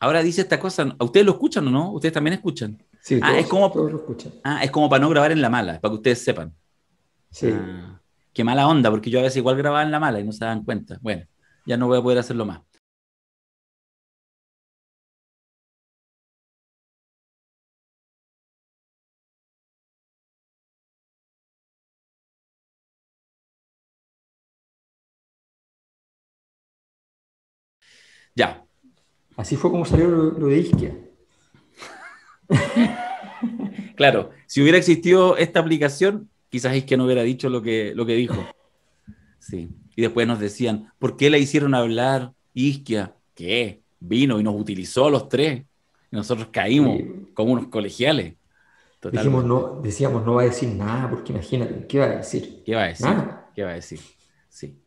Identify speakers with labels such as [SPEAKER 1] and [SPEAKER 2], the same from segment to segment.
[SPEAKER 1] Ahora dice esta cosa, ¿a ustedes lo escuchan o no? ¿Ustedes también escuchan?
[SPEAKER 2] Sí,
[SPEAKER 1] Ah,
[SPEAKER 2] todos lo escuchan.
[SPEAKER 1] es como para no grabar en la mala, para que ustedes sepan.
[SPEAKER 2] Sí.
[SPEAKER 1] Ah, qué mala onda, porque yo a veces igual grababa en la mala y no se dan cuenta. Bueno, ya no voy a poder hacerlo más. Ya,
[SPEAKER 2] Así fue como salió lo de Isquia.
[SPEAKER 1] claro, si hubiera existido esta aplicación, quizás es que no hubiera dicho lo que dijo. Sí. Y después nos decían, ¿por qué la hicieron hablar Isquia? ¿Qué? Vino y nos utilizó a los tres. Y nosotros caímos
[SPEAKER 2] Sí,
[SPEAKER 1] como unos colegiales.
[SPEAKER 2] dijimos
[SPEAKER 1] Totalmente.
[SPEAKER 2] no, decíamos no va a decir nada, porque imagínate, ¿qué va a decir?
[SPEAKER 1] ¿Qué va a decir?
[SPEAKER 2] Nada.
[SPEAKER 1] ¿Qué va a decir? Sí.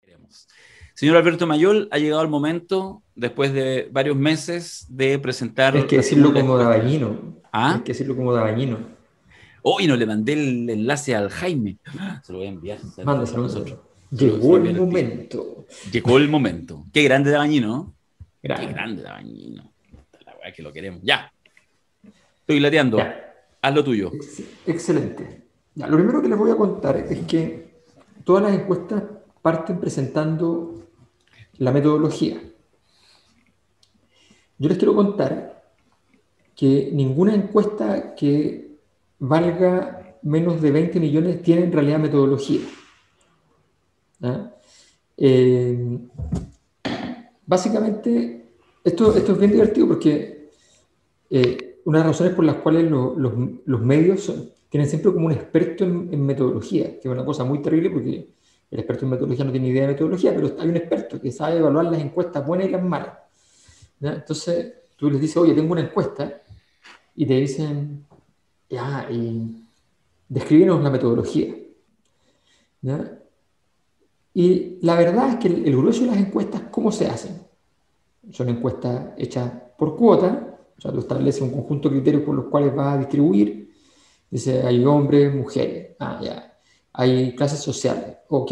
[SPEAKER 1] Queremos. Señor Alberto Mayol, ha llegado el momento, después de varios meses, de presentar
[SPEAKER 2] Tienes que
[SPEAKER 1] la
[SPEAKER 2] decirlo
[SPEAKER 1] segunda
[SPEAKER 2] como
[SPEAKER 1] encuesta.
[SPEAKER 2] Dabañino. Tienes
[SPEAKER 1] ¿Ah?
[SPEAKER 2] que decirlo como Dabañino.
[SPEAKER 1] Hoy no le mandé el enlace al Jaime. Se lo voy a enviar para
[SPEAKER 2] Mándaselo,
[SPEAKER 1] nosotros.
[SPEAKER 2] mándaselo.
[SPEAKER 1] Se lo
[SPEAKER 2] Llegó
[SPEAKER 1] voy a
[SPEAKER 2] el
[SPEAKER 1] enviar al tiro.
[SPEAKER 2] momento.
[SPEAKER 1] Llegó el momento. Qué grande Dabañino, ¿no? Qué
[SPEAKER 2] Grande.
[SPEAKER 1] grande Dabañino. La weá que lo queremos. Ya, estoy lateando.
[SPEAKER 2] Ya.
[SPEAKER 1] Haz lo tuyo.
[SPEAKER 2] Excelente. Ya, lo primero que les voy a contar es que todas las encuestas parten presentando la metodología. Yo les quiero contar que ninguna encuesta que valga menos de 20 millones tiene en realidad metodología. ¿Ah? Eh, Básicamente, esto es bien divertido porque una de las razones por las cuales los medios tienen siempre como un experto en metodología, que es una cosa muy terrible porque el experto en metodología no tiene idea de metodología, pero hay un experto que sabe evaluar las encuestas buenas y las malas. ¿Ya? Entonces, tú les dices, oye, tengo una encuesta, y te dicen, ya, y descríbenos la metodología. ¿Ya? Y la verdad es que el grueso de las encuestas, ¿cómo se hacen? Son encuestas hechas por cuota, o sea, tú estableces un conjunto de criterios por los cuales vas a distribuir. Dice, hay hombres, mujeres, ya. Hay clases sociales, ok.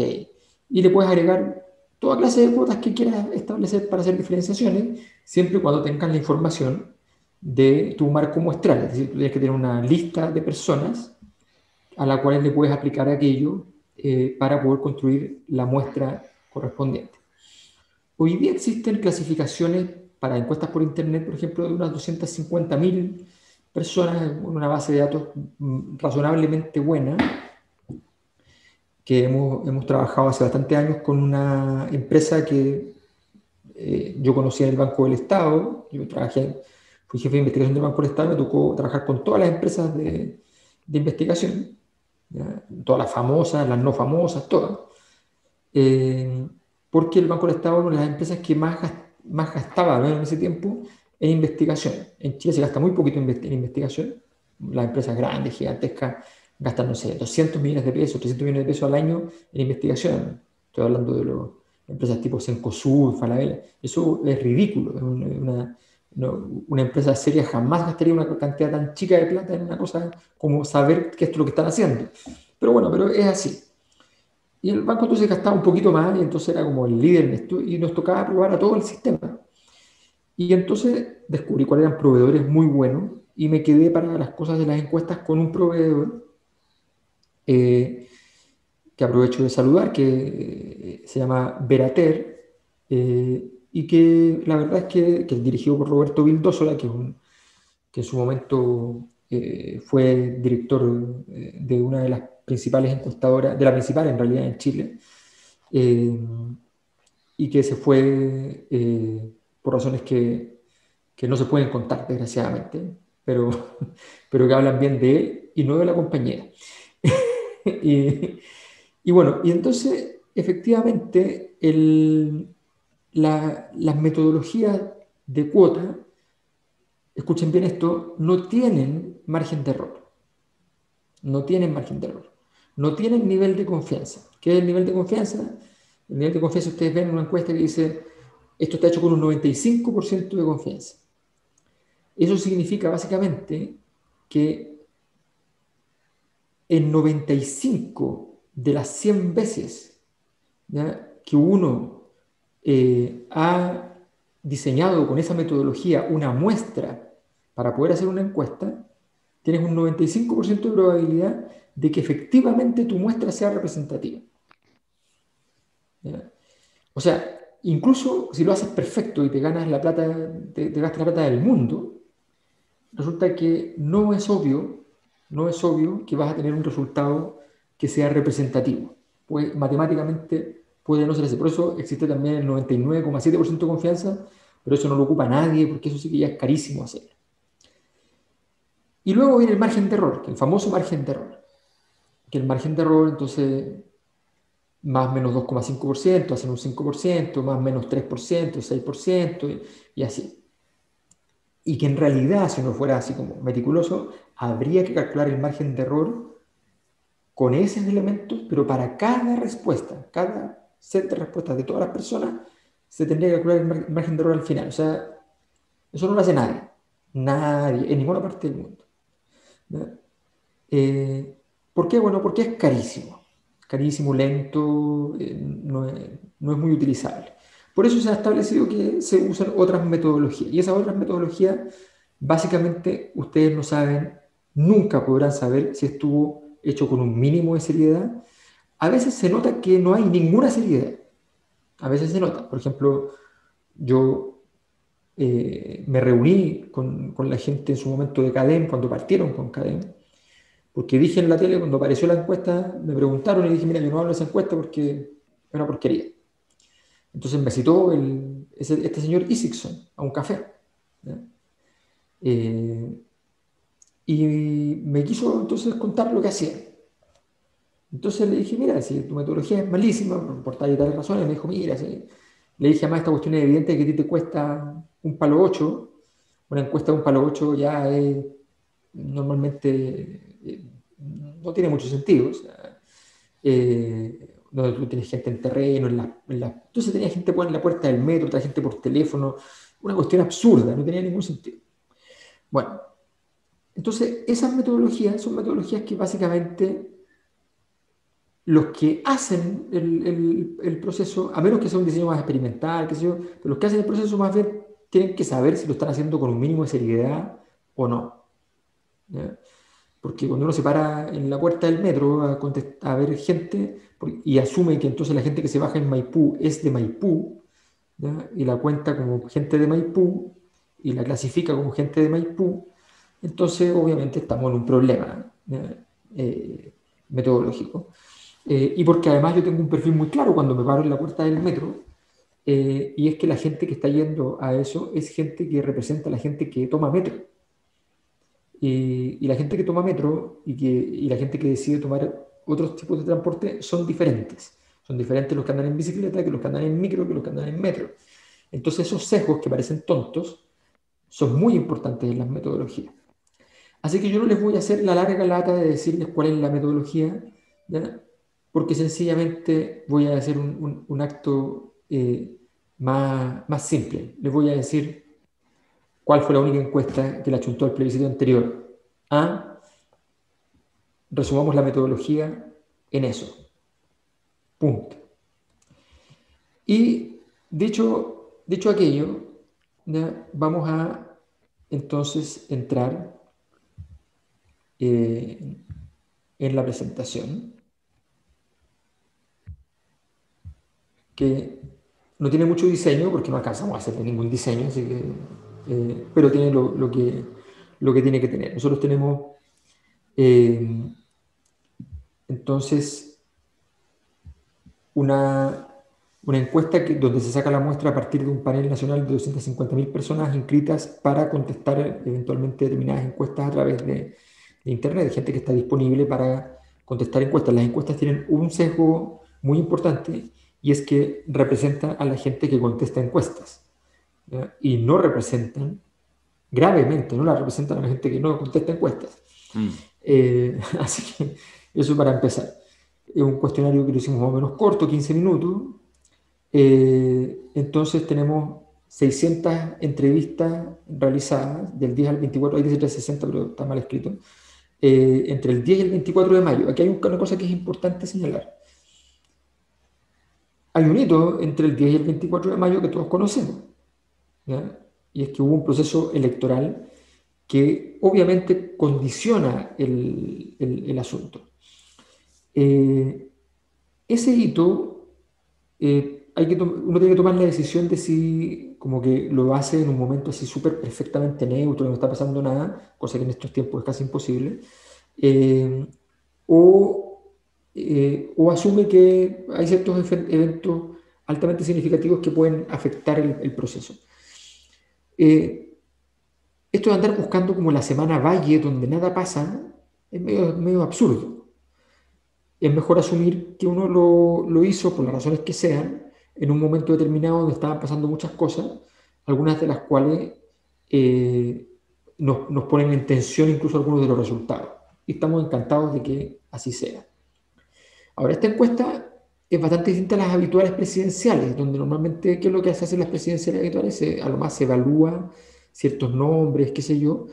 [SPEAKER 2] Y le puedes agregar toda clase de cuotas que quieras establecer para hacer diferenciaciones, siempre y cuando tengas la información de tu marco muestral. Es decir, tú tienes que tener una lista de personas a la cual le puedes aplicar aquello para poder construir la muestra correspondiente. Hoy día existen clasificaciones para encuestas por Internet, por ejemplo, de unas 250.000 personas en una base de datos razonablemente buena, que hemos trabajado hace bastantes años con una empresa que yo conocí en el Banco del Estado. Yo fui jefe de investigación del Banco del Estado, me tocó trabajar con todas las empresas de investigación, ¿ya? Todas las famosas, las no famosas, todas. Eh, Porque el Banco del Estado es una de las empresas que más gastaba, ¿no?, en ese tiempo en investigación. En Chile se gasta muy poquito en investigación. Las empresas grandes, gigantescas, gastan, no sé, 200 millones de pesos, 300 millones de pesos al año en investigación. Estoy hablando de las empresas tipo Cencosud, Falabella. Eso es ridículo. Una empresa seria jamás gastaría una cantidad tan chica de plata en una cosa como saber qué es lo que están haciendo. Pero bueno, pero es así. Y el banco entonces gastaba un poquito más y entonces era como el líder en esto y nos tocaba probar a todo el sistema. Y entonces descubrí cuáles eran proveedores muy buenos y me quedé para las cosas de las encuestas con un proveedor eh, que aprovecho de saludar, que se llama Verater, y que la verdad es que es dirigido por Roberto Vildósola, que en su momento fue director de una de las principales encuestadoras, de la principal en realidad en Chile, eh, y que se fue por razones que no se pueden contar, desgraciadamente, pero, pero que hablan bien de él y no de la compañía. y, y bueno, y entonces, efectivamente, las metodologías de cuota, escuchen bien esto, no tienen margen de error. No tienen margen de error. No tienen nivel de confianza. ¿Qué es el nivel de confianza? El nivel de confianza, ustedes ven en una encuesta que dice, esto está hecho con un 95% de confianza. Eso significa básicamente que en 95 de las 100 veces, ¿ya?, que uno ha diseñado con esa metodología una muestra para poder hacer una encuesta, tienes un 95% de probabilidad de que efectivamente tu muestra sea representativa. ¿Ya? O sea, incluso si lo haces perfecto y te ganas la plata, te gastas la plata del mundo, resulta que no es obvio que vas a tener un resultado que sea representativo. Pues matemáticamente puede no ser así. Por eso existe también el 99,7% de confianza, pero eso no lo ocupa nadie, porque eso sí que ya es carísimo hacerlo. Y luego viene el margen de error, que el famoso margen de error. Que el margen de error, entonces, más o menos 2,5%, hacen un 5%, más o menos 3%, 6%, y así. Y que en realidad, si uno fuera así como meticuloso, habría que calcular el margen de error con esos elementos, pero para cada respuesta, cada set de respuestas de todas las personas, se tendría que calcular el margen de error al final. O sea, eso no lo hace nadie, nadie, en ninguna parte del mundo. ¿Por qué? Bueno, porque es carísimo, lento, no es muy utilizable. Por eso se ha establecido que se usan otras metodologías. Y esas otras metodologías, básicamente, ustedes no saben, nunca podrán saber si estuvo hecho con un mínimo de seriedad. A veces se nota que no hay ninguna seriedad. A veces se nota. Por ejemplo, yo me reuní con la gente en su momento de CADEM, cuando partieron con CADEM, porque dije en la tele, cuando apareció la encuesta, me preguntaron y dije, mira, yo no hablo de esa encuesta porque es una porquería. Entonces me citó este señor Isaacson a un café. Y me quiso entonces contar lo que hacía. Entonces le dije, mira, si tu metodología es malísima, por tal y tal razones, me dijo, mira, si... Le dije, además, esta cuestión es evidente que a ti te cuesta un palo 8. Una encuesta de un palo 8 ya es normalmente no tiene mucho sentido. O sea, donde tú tienes gente en terreno, entonces tenía gente en la puerta del metro, otra gente por teléfono, una cuestión absurda, no tenía ningún sentido. Bueno, entonces esas metodologías son metodologías que básicamente los que hacen el proceso, a menos que sea un diseño más experimental, qué sé yo, pero los que hacen el proceso más bien tienen que saber si lo están haciendo con un mínimo de seriedad o no. ¿Ya? Porque cuando uno se para en la puerta del metro a ver gente y asume que entonces la gente que se baja en Maipú es de Maipú, ¿ya?, y la cuenta como gente de Maipú y la clasifica como gente de Maipú, entonces obviamente estamos en un problema metodológico. Y porque además yo tengo un perfil muy claro cuando me paro en la puerta del metro, y es que la gente que está yendo a eso es gente que representa a la gente que toma metro. Y la gente que toma metro y la gente que decide tomar otros tipos de transporte son diferentes. Son diferentes los que andan en bicicleta que los que andan en micro, que los que andan en metro. Entonces esos sesgos que parecen tontos son muy importantes en las metodologías. Así que yo no les voy a hacer la larga lata de decirles cuál es la metodología, ¿ya?, porque sencillamente voy a hacer un acto más simple. Les voy a decir cuál fue la única encuesta que la chuntó al plebiscito anterior. Resumamos la metodología en eso. Punto. Y dicho aquello, ¿ya?, vamos a entonces entrar en la presentación, que no tiene mucho diseño porque no alcanzamos a hacer ningún diseño, así que, pero tiene lo que tiene que tener. Nosotros tenemos entonces una encuesta donde se saca la muestra a partir de un panel nacional de 250.000 personas inscritas para contestar eventualmente determinadas encuestas a través de Internet, de gente que está disponible para contestar encuestas. Las encuestas tienen un sesgo muy importante y es que representan a la gente que contesta encuestas, ¿ya?, y no representan, gravemente, no la representan a la gente que no contesta encuestas. Así que eso para empezar. Es un cuestionario que lo hicimos más o menos corto, 15 minutos. Entonces tenemos 600 entrevistas realizadas del 10 al 24, hay 360, pero está mal escrito. entre el 10 y el 24 de mayo. Aquí hay una cosa que es importante señalar. Hay un hito entre el 10 y el 24 de mayo que todos conocemos, ¿ya? Y es que hubo un proceso electoral que obviamente condiciona el asunto. Ese hito, uno tiene que tomar la decisión de si como que lo hace en un momento así súper perfectamente neutro, no está pasando nada, cosa que en estos tiempos es casi imposible, eh, o, o asume que hay ciertos eventos altamente significativos que pueden afectar el proceso. Esto de andar buscando como la semana valle donde nada pasa es medio absurdo. Es mejor asumir que uno lo hizo por las razones que sean, en un momento determinado donde estaban pasando muchas cosas, algunas de las cuales nos ponen en tensión incluso algunos de los resultados. Y estamos encantados de que así sea. Ahora, esta encuesta es bastante distinta a las habituales presidenciales, donde normalmente, ¿qué es lo que se hace en las presidenciales habituales? A lo más se evalúa ciertos nombres, qué sé yo,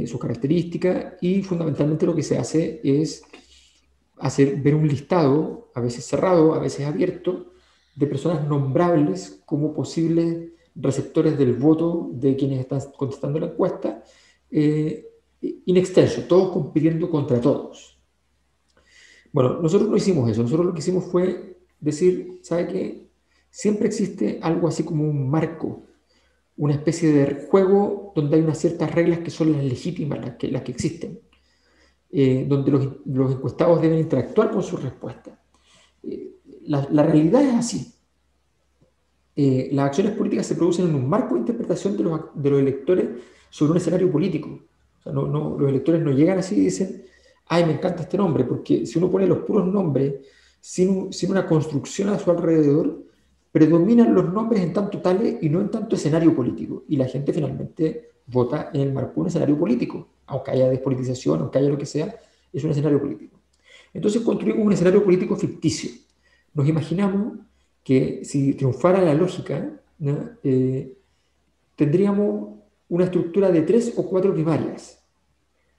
[SPEAKER 2] sus características, y fundamentalmente lo que se hace es ver un listado, a veces cerrado, a veces abierto, de personas nombrables como posibles receptores del voto de quienes están contestando la encuesta, in extenso, todos compitiendo contra todos. Bueno, nosotros no hicimos eso, nosotros lo que hicimos fue decir, ¿sabe qué? Siempre existe algo así como un marco, una especie de juego donde hay unas ciertas reglas que son las legítimas, las que existen, donde los encuestados deben interactuar con sus respuestas. La realidad es así. Las acciones políticas se producen en un marco de interpretación de los electores sobre un escenario político. O sea, los electores no llegan así y dicen, ay, me encanta este nombre, porque si uno pone los puros nombres sin una construcción a su alrededor, predominan los nombres en tanto tales y no en tanto escenario político. Y la gente finalmente vota en el marco de un escenario político, aunque haya despolitización, aunque haya lo que sea, es un escenario político. Entonces construimos un escenario político ficticio. Nos imaginamos que si triunfara la lógica, ¿no? Tendríamos una estructura de 3 o 4 primarias.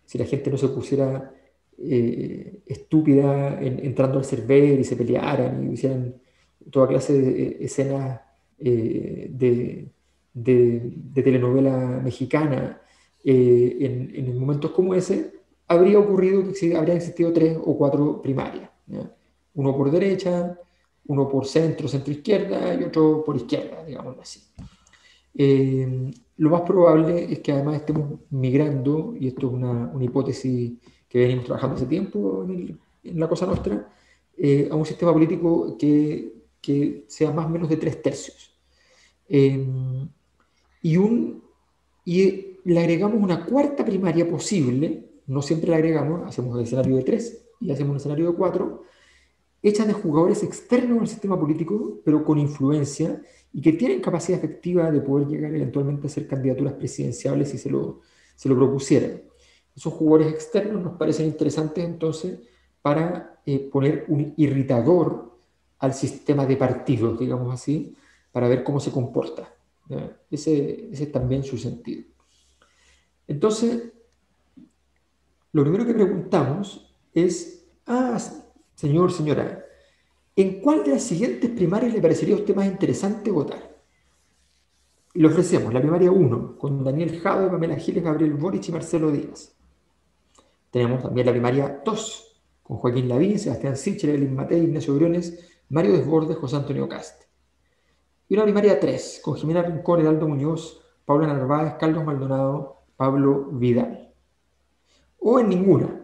[SPEAKER 2] Si la gente no se pusiera estúpida entrando al server y se pelearan y hicieran toda clase de escenas de telenovela mexicana en momentos como ese, habría ocurrido que habrían existido 3 o 4 primarias, ¿no? Uno por derecha, uno por centro, centro-izquierda y otro por izquierda, digamos así. Lo más probable es que además estemos migrando, y esto es una hipótesis que venimos trabajando hace tiempo en la Cosa Nostra, a un sistema político que sea más o menos de 3/3. Y le agregamos una cuarta primaria posible, no siempre la agregamos, hacemos el escenario de 3 y hacemos un escenario de 4, hecha de jugadores externos al sistema político, pero con influencia y que tienen capacidad efectiva de poder llegar eventualmente a ser candidaturas presidenciables si se lo propusieran. Esos jugadores externos nos parecen interesantes entonces para poner un irritador al sistema de partidos, digamos así, para ver cómo se comporta. Ese es también su sentido. Entonces, lo primero que preguntamos es, señor, señora, ¿en cuál de las siguientes primarias le parecería a usted más interesante votar? Y le ofrecemos la primaria 1, con Daniel Jadwe, Pamela Giles, Gabriel Boric y Marcelo Díaz. Tenemos también la primaria 2, con Joaquín Lavín, Sebastián Sichel, Evelyn Matei, Ignacio Briones, Mario Desbordes, José Antonio Cast. Y una primaria 3, con Jimena Rincón, Heraldo Muñoz, Paula Narváez, Carlos Maldonado, Pablo Vidal. O en ninguna.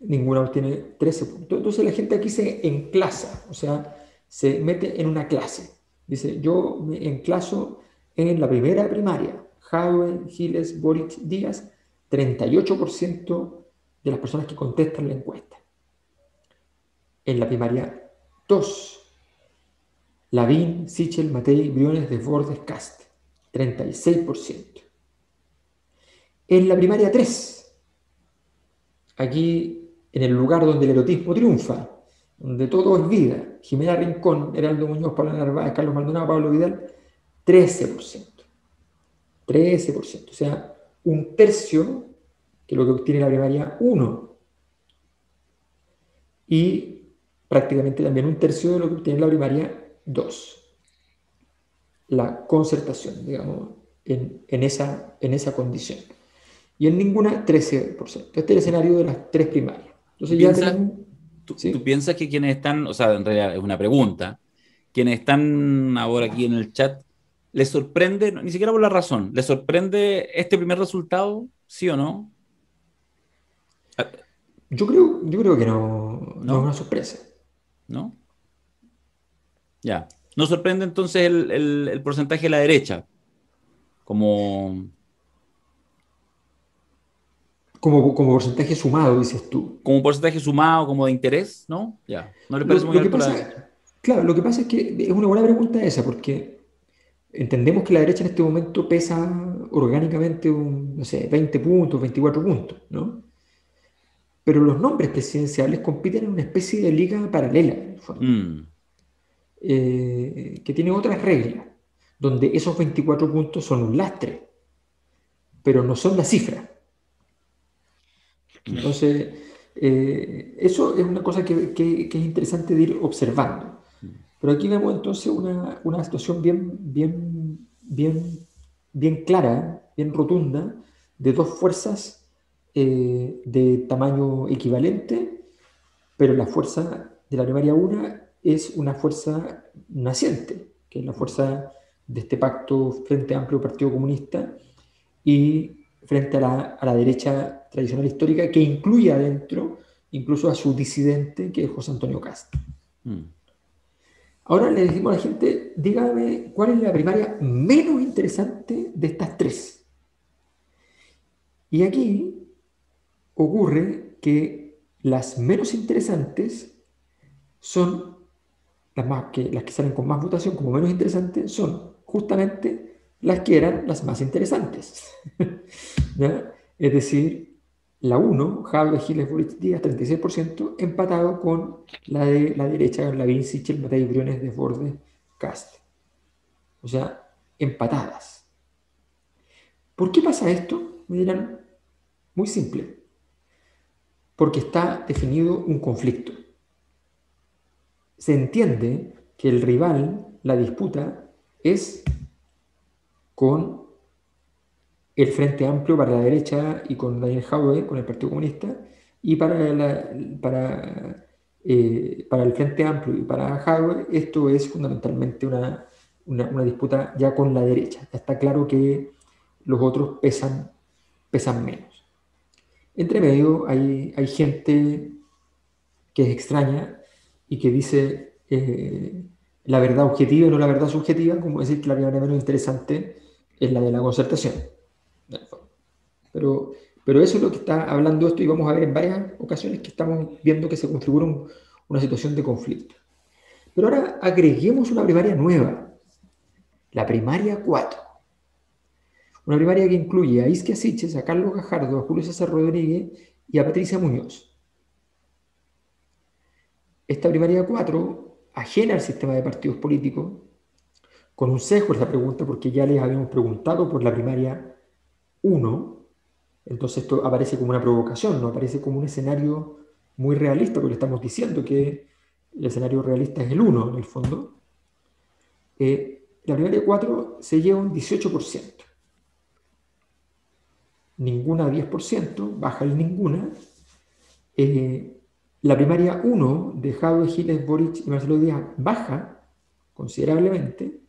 [SPEAKER 2] Ninguna obtiene 13 puntos. Entonces la gente aquí se enclasa, o sea, se mete en una clase. Dice, yo me enclaso en la primera primaria. Jadwe, Giles, Boric, Díaz, 38% de las personas que contestan la encuesta. En la primaria 2, Lavín, Sichel, Matei, Briones, Desbordes, Cast, 36%. En la primaria 3, aquí en el lugar donde el erotismo triunfa, donde todo es vida, Jimena Rincón, Heraldo Muñoz, Pablo Narváez, Carlos Maldonado, Pablo Vidal, 13%. 13%, o sea, un tercio que es lo que obtiene la primaria 1, y prácticamente también un tercio de lo que obtiene la primaria 2. La concertación, digamos, en esa condición. Y en ninguna 13%. Este es el escenario de las tres primarias.
[SPEAKER 1] ¿Tú
[SPEAKER 2] Entonces ya
[SPEAKER 1] piensas,
[SPEAKER 2] tenemos,
[SPEAKER 1] tú
[SPEAKER 2] ¿sí?
[SPEAKER 1] piensas que quienes están, o sea, en realidad es una pregunta, quienes están ahora aquí en el chat, ¿les sorprende, ni siquiera por la razón, les sorprende este primer resultado, sí o no? Ah,
[SPEAKER 2] Yo creo que no es una
[SPEAKER 1] ¿no?
[SPEAKER 2] sorpresa.
[SPEAKER 1] ¿No? Ya. ¿No sorprende entonces el porcentaje de la derecha? Como,
[SPEAKER 2] Como porcentaje sumado, dices tú.
[SPEAKER 1] como un porcentaje sumado, como de interés, ¿no? Ya. ¿No le parece muy
[SPEAKER 2] Lo que
[SPEAKER 1] alto la
[SPEAKER 2] pasa,
[SPEAKER 1] derecha?
[SPEAKER 2] claro, lo que pasa es que es una buena pregunta esa, porque entendemos que la derecha en este momento pesa orgánicamente no sé, 20 puntos, 24 puntos, ¿no? Pero los nombres presidenciales compiten en una especie de liga paralela, en el fondo,
[SPEAKER 1] Mm,
[SPEAKER 2] que tiene otras reglas, donde esos 24 puntos son un lastre, pero no son la cifra.
[SPEAKER 1] mm,
[SPEAKER 2] Entonces, eso es una cosa que es interesante de ir observando.
[SPEAKER 1] mm.
[SPEAKER 2] Pero aquí vemos entonces una situación bien clara, bien rotunda, de dos fuerzas de tamaño equivalente, pero la fuerza de la primaria una es una fuerza naciente, que es la fuerza de este pacto Frente Amplio Partido Comunista y frente a la derecha tradicional histórica, que incluye adentro incluso a su disidente, que es José Antonio Cast.
[SPEAKER 1] Mm.
[SPEAKER 2] Ahora le decimos a la gente, dígame cuál es la primaria menos interesante de estas tres. Y aquí ocurre que las menos interesantes son las que salen con más votación como menos interesantes, son justamente las que eran las más interesantes. ¿Ya? Es decir, la 1, Jadwe, Giles, Boric, Díaz, 36%, empatado con la de la derecha, Lavín, Sichel, Matei, Briones, Desbordes, Cast. O sea, empatadas. ¿Por qué pasa esto? Me dirán, muy simple, porque está definido un conflicto. Se entiende que el rival, la disputa, es con el Frente Amplio para la derecha y con Daniel Jadwe, con el Partido Comunista, y para el Frente Amplio y para Jadwe, esto es fundamentalmente una disputa ya con la derecha. Ya está claro que los otros pesan menos. Entre medio hay gente que es extraña y que dice la verdad objetiva y no la verdad subjetiva, como decir que la primera menos interesante es la de la concertación. Pero, pero eso es lo que está hablando esto y vamos a ver en varias ocasiones que estamos viendo que se configura una situación de conflicto. Pero ahora agreguemos una primaria nueva, la primaria 4. Una primaria que incluye a Isquia Siches, a Carlos Gajardo, a Julio César Rodríguez y a Patricia Muñoz. Esta primaria 4, ajena al sistema de partidos políticos, con un sesgo esta pregunta porque ya les habíamos preguntado por la primaria 1, entonces esto aparece como una provocación, no aparece como un escenario muy realista, porque estamos diciendo que el escenario realista es el 1 en el fondo. La primaria 4 se lleva un 18%, ninguna 10%, baja el ninguna. La primaria 1 de Jadwe, Giles, Boric y Marcelo Díaz baja considerablemente.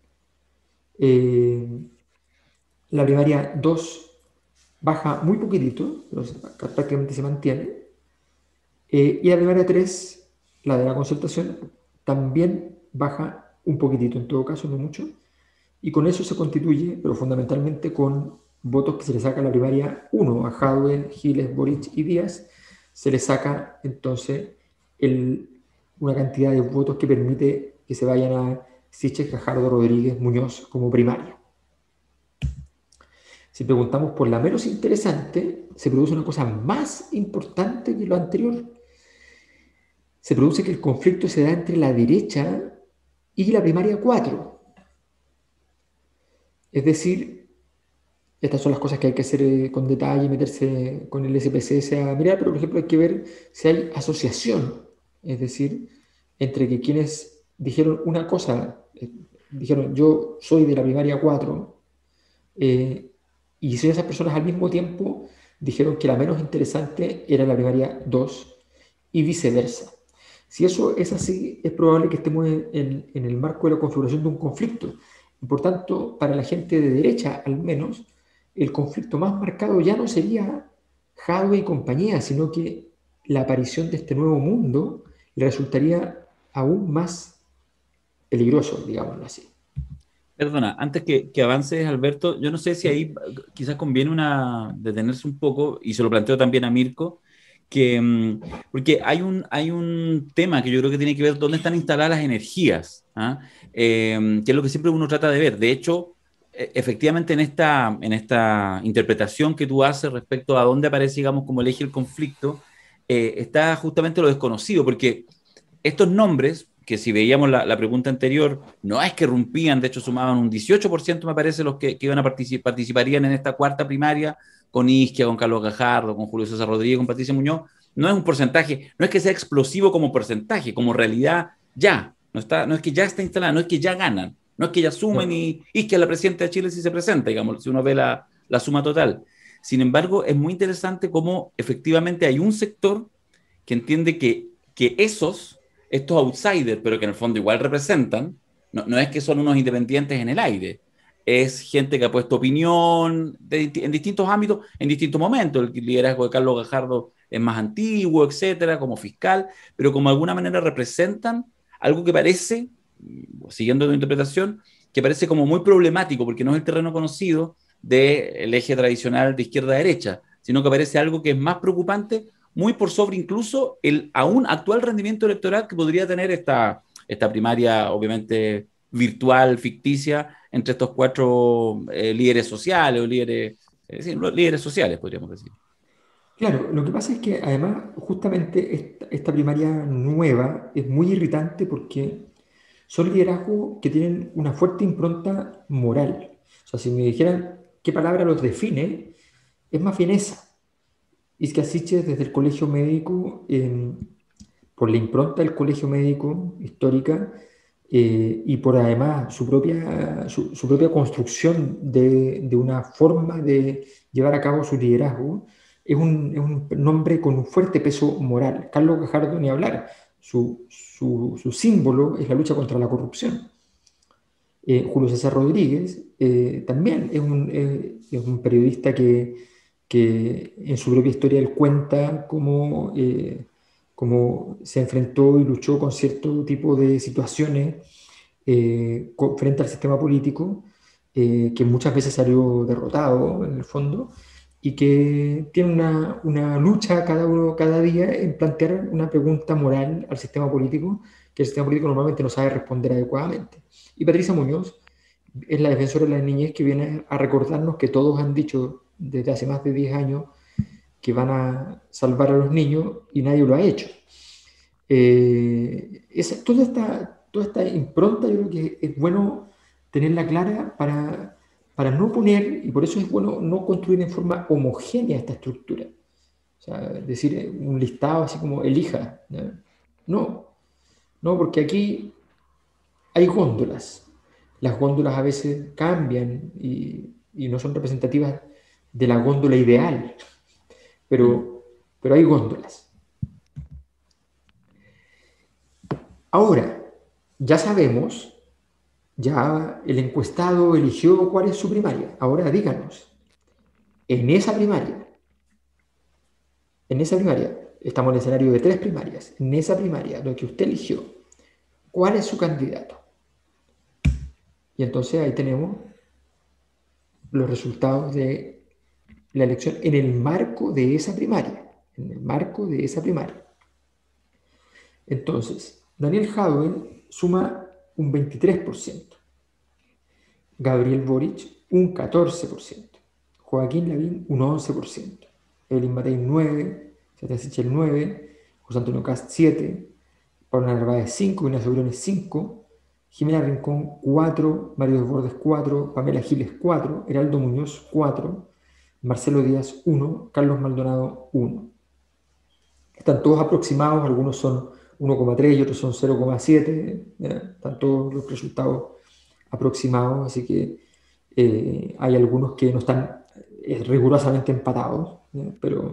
[SPEAKER 2] La primaria 2 baja muy poquitito, pero prácticamente se mantiene. Y la primaria 3, la de la concertación, también baja un poquitito, en todo caso, no mucho. Y con eso se constituye, pero fundamentalmente con votos que se le saca a la primaria 1, a Jadwe, Giles, Boric y Díaz, se le saca entonces una cantidad de votos que permite que se vayan a Sichel, Gajardo, Rodríguez, Muñoz como primaria. Si preguntamos por la menos interesante, se produce una cosa más importante que lo anterior. Se produce que el conflicto se da entre la derecha y la primaria 4. Es decir, Estas son las cosas que hay que hacer con detalle, meterse con el SPSS a mirar, pero por ejemplo hay que ver si hay asociación, es decir, entre que quienes dijeron una cosa, dijeron yo soy de la primaria 4, y si esas personas al mismo tiempo dijeron que la menos interesante era la primaria 2 y viceversa. Si eso es así, es probable que estemos en el marco de la configuración de un conflicto. Y por tanto, para la gente de derecha, al menos, el conflicto más marcado ya no sería Jadwe y compañía, sino que la aparición de este nuevo mundo resultaría aún más peligroso, digámoslo así.
[SPEAKER 1] Perdona, antes que avances, Alberto, yo no sé si ahí quizás conviene detenerse un poco, y se lo planteo también a Mirko, porque hay un tema que yo creo que tiene que ver dónde están instaladas las energías, ¿ah? Que es lo que siempre uno trata de ver. De hecho, efectivamente en esta interpretación que tú haces respecto a dónde aparece, digamos, como el eje del conflicto, está justamente lo desconocido, porque estos nombres, que si veíamos la pregunta anterior, no es que rompían, de hecho sumaban un 18%, me parece, los que iban a participarían en esta cuarta primaria, con Isquia, con Carlos Gajardo, con Julio César Rodríguez, con Patricia Muñoz. No es un porcentaje, no es que sea explosivo como porcentaje, como realidad ya. No es que ya está instalada, no es que ya ganan, no es que ya sumen y Isquia, la presidenta de Chile, si se presenta, digamos, si uno ve la suma total. Sin embargo, es muy interesante cómo efectivamente hay un sector que entiende que estos outsiders, pero que en el fondo igual representan, no es que son unos independientes en el aire, es gente que ha puesto opinión en distintos ámbitos, en distintos momentos. El liderazgo de Carlos Gajardo es más antiguo, etcétera, como fiscal, pero como de alguna manera representan algo que parece, siguiendo tu interpretación, que parece como muy problemático, porque no es el terreno conocido del eje tradicional de izquierda a derecha, sino que parece algo que es más preocupante, muy por sobre incluso el aún actual rendimiento electoral que podría tener esta primaria, obviamente virtual, ficticia, entre estos cuatro líderes sociales o sí, líderes sociales, podríamos decir.
[SPEAKER 2] Claro, lo que pasa es que además justamente esta primaria nueva es muy irritante porque son liderazgos que tienen una fuerte impronta moral. O sea, si me dijeran qué palabra los define, es más bien esa. Isquia Siches desde el colegio médico, por la impronta del colegio médico histórica, y por además su propia construcción de una forma de llevar a cabo su liderazgo, es un nombre con un fuerte peso moral. Carlos Gajardo, ni hablar, su símbolo es la lucha contra la corrupción. Julio César Rodríguez también es un periodista que en su propia historia él cuenta cómo se enfrentó y luchó con cierto tipo de situaciones frente al sistema político, que muchas veces salió derrotado en el fondo, y que tiene una lucha cada día en plantear una pregunta moral al sistema político, que el sistema político normalmente no sabe responder adecuadamente. Y Patricia Muñoz es la defensora de la niñez que viene a recordarnos que todos han dicho desde hace más de 10 años que van a salvar a los niños y nadie lo ha hecho. Toda esta impronta yo creo que es bueno tenerla clara para no poner, y por eso es bueno no construir en forma homogénea esta estructura. O sea, decir un listado así como elija. ¿Ya? No, no, porque aquí hay góndolas. Las góndolas a veces cambian y no son representativas de la góndola ideal,
[SPEAKER 1] Mm.
[SPEAKER 2] pero hay góndolas. Ahora, ya sabemos, ya el encuestado eligió cuál es su primaria. Ahora díganos, en esa primaria, estamos en el escenario de 3 primarias, en esa primaria, lo que usted eligió, ¿cuál es su candidato? Y entonces ahí tenemos los resultados de la elección en el marco de esa primaria, en el marco de esa primaria. Entonces, Daniel Jadwe suma un 23%, Gabriel Boric un 14%, Joaquín Lavín un 11%, Evelyn Matei 9%, Sebastián Sichel 9%, José Antonio Cast 7%, Pablo Narváez 5%, Ignacio Briones 5%, Jimena Rincón 4, Mario Desbordes 4, Pamela Giles 4, Heraldo Muñoz 4, Marcelo Díaz 1, Carlos Maldonado 1. Están todos aproximados, algunos son 1,3 y otros son 0,7. Están todos los resultados aproximados, así que hay algunos que no están rigurosamente empatados, pero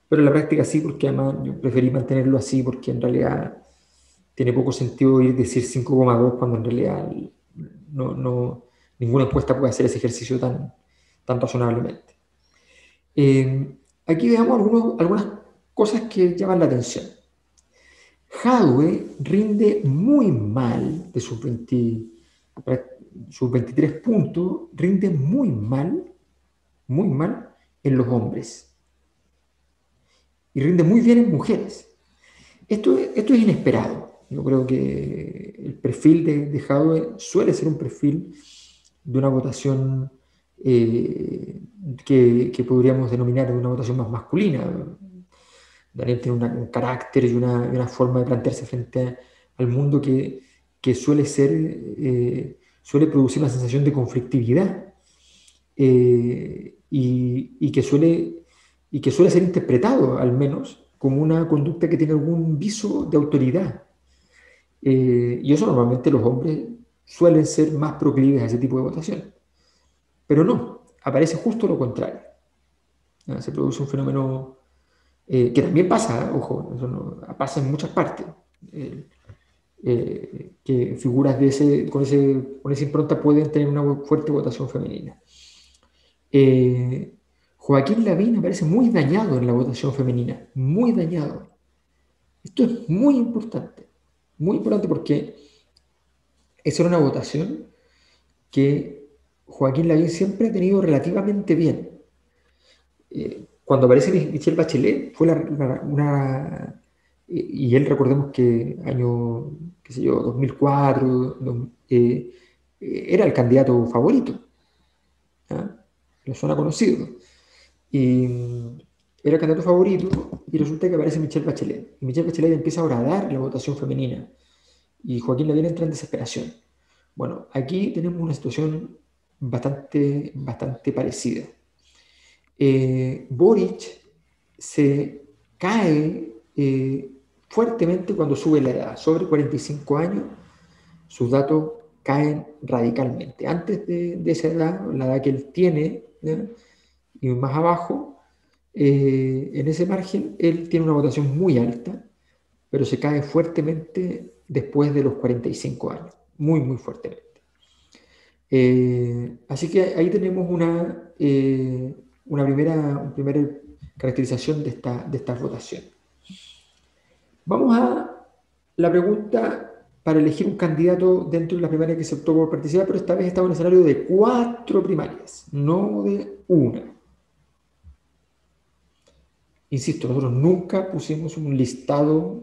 [SPEAKER 2] en la práctica sí, porque además yo preferí mantenerlo así, porque en realidad tiene poco sentido ir a decir 5,2 cuando en realidad ninguna encuesta puede hacer ese ejercicio tan razonablemente. Aquí veamos algunas cosas que llaman la atención. Jadwe rinde muy mal de sus 23 puntos, rinde muy mal en los hombres. Y rinde muy bien en mujeres. Esto es inesperado. Yo creo que el perfil de Jadwe suele ser un perfil de una votación que podríamos denominar de una votación más masculina. Daniel tiene un carácter y una forma de plantearse frente al mundo que suele producir una sensación de conflictividad y que suele ser interpretado, al menos, como una conducta que tiene algún viso de autoridad. Y eso normalmente los hombres suelen ser más proclives a ese tipo de votación. Pero no, aparece justo lo contrario. Se produce un fenómeno que también pasa, ojo, eso pasa en muchas partes, que figuras con esa impronta pueden tener una fuerte votación femenina. Joaquín Lavín aparece muy dañado en la votación femenina, muy dañado. Esto es muy importante porque esa era una votación que Joaquín Lavín siempre ha tenido relativamente bien. Cuando aparece Michelle Bachelet, fue y él, recordemos que año, qué sé yo, 2004, era el candidato favorito. Lo suena conocido. Y era el candidato favorito y resulta que aparece Michelle Bachelet. Y Michelle Bachelet empieza a horadar la votación femenina. Y Joaquín Lavín entra en desesperación. Bueno, aquí tenemos una situación bastante parecida. Boric se cae fuertemente cuando sube la edad. Sobre 45 años, sus datos caen radicalmente. Antes de esa edad, la edad que él tiene, y más abajo, en ese margen, él tiene una votación muy alta, pero se cae fuertemente después de los 45 años. Muy fuertemente. Así que ahí tenemos una primera caracterización de esta votación. Vamos a la pregunta para elegir un candidato dentro de la primaria que se optó por participar, pero esta vez estaba en un escenario de 4 primarias, no de una. Insisto, nosotros nunca pusimos un listado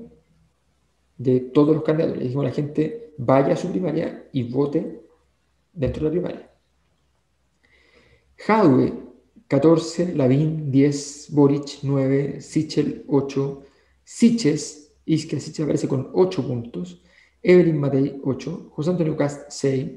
[SPEAKER 2] de todos los candidatos. Le dijimos a la gente, vaya a su primaria y vote dentro de la primaria. Jadwe, 14, Lavín, 10, Boric, 9, Sichel, 8, Siches, Iskra Siches aparece con 8 puntos, Evelyn Matei, 8, José Antonio Cast, 6,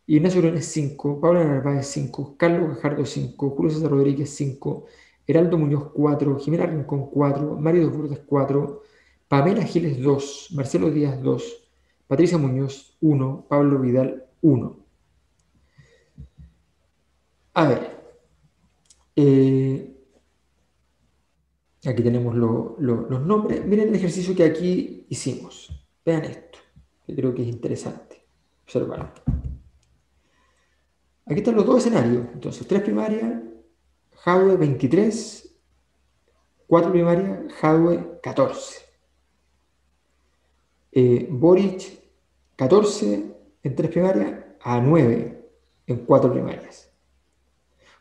[SPEAKER 2] Ignacio Briones, 5, Paula Narváez, 5, Carlos Gajardo, 5, Julio César Rodríguez, 5, Heraldo Muñoz, 4, Jimena Rincón, 4, Mario Desbordes, 4, Pamela Giles, 2, Marcelo Díaz, 2, Patricia Muñoz, 1, Pablo Vidal, 1. A ver, aquí tenemos los nombres. Miren el ejercicio que aquí hicimos. Vean esto, que creo que es interesante observar. Aquí están los dos escenarios. Entonces, 3 primarias, Jadwe 23, 4 primarias, Jadwe 14. Boric 14 en 3 primarias a 9 en 4 primarias.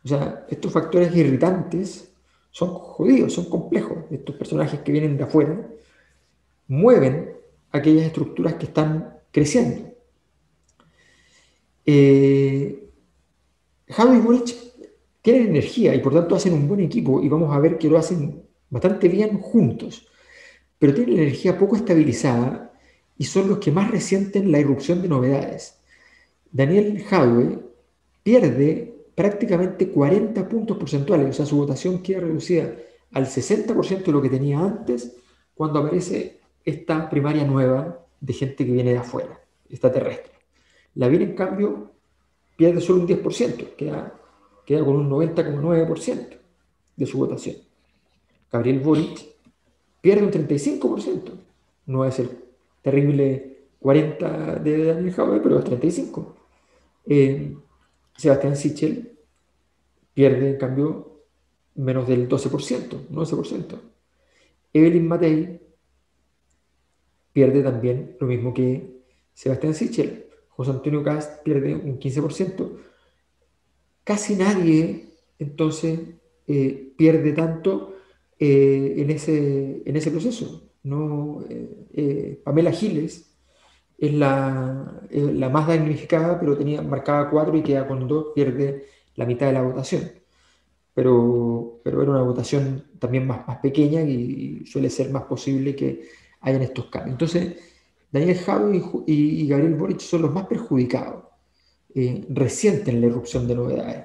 [SPEAKER 2] O sea, estos factores irritantes son jodidos, son complejos. Estos personajes que vienen de afuera mueven aquellas estructuras que están creciendo. Jadwe y Boric tienen energía y por tanto hacen un buen equipo y vamos a ver que lo hacen bastante bien juntos, pero tienen la energía poco estabilizada y son los que más resienten la irrupción de novedades. Daniel Jadwe pierde prácticamente 40 puntos porcentuales, o sea, su votación queda reducida al 60% de lo que tenía antes cuando aparece esta primaria nueva de gente que viene de afuera, extraterrestre. Lavín, en cambio, pierde solo un 10%, queda con un 90,9% de su votación. Gabriel Boric pierde un 35%, no es el terrible 40% de Daniel Jadwe, pero es 35%. Sebastián Sichel pierde, en cambio, menos del 12%, 11%. Evelyn Matei pierde también lo mismo que Sebastián Sichel. José Antonio Kast pierde un 15%. Casi nadie, entonces, pierde tanto en ese proceso. ¿No? Pamela Giles es la más damnificada, pero marcaba 4 y queda con 2, pierde la mitad de la votación. Pero era una votación también más pequeña y suele ser más posible que hayan estos cambios. Entonces, Daniel Jadwe y Gabriel Boric son los más perjudicados, resienten la irrupción de novedades.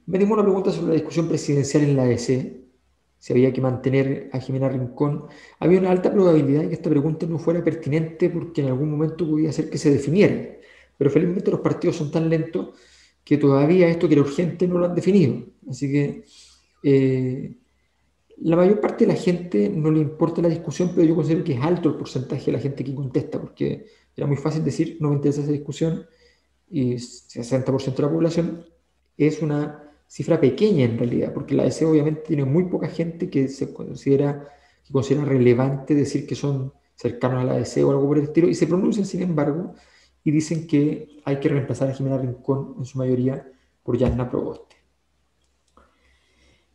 [SPEAKER 2] Me dimos una pregunta sobre la discusión presidencial en la ADC, si había que mantener a Jimena Rincón. Había una alta probabilidad de que esta pregunta no fuera pertinente porque en algún momento podía ser que se definiera. Pero felizmente los partidos son tan lentos que todavía esto que era urgente no lo han definido. Así que la mayor parte de la gente no le importa la discusión, pero yo considero que es alto el porcentaje de la gente que contesta, porque era muy fácil decir no me interesa esa discusión y 60% de la población es una cifra pequeña en realidad, porque la ADC obviamente tiene muy poca gente que considera relevante decir que son cercanos a la ADC o algo por el estilo, y se pronuncian sin embargo y dicen que hay que reemplazar a Jimena Rincón en su mayoría por Yasna Proboste.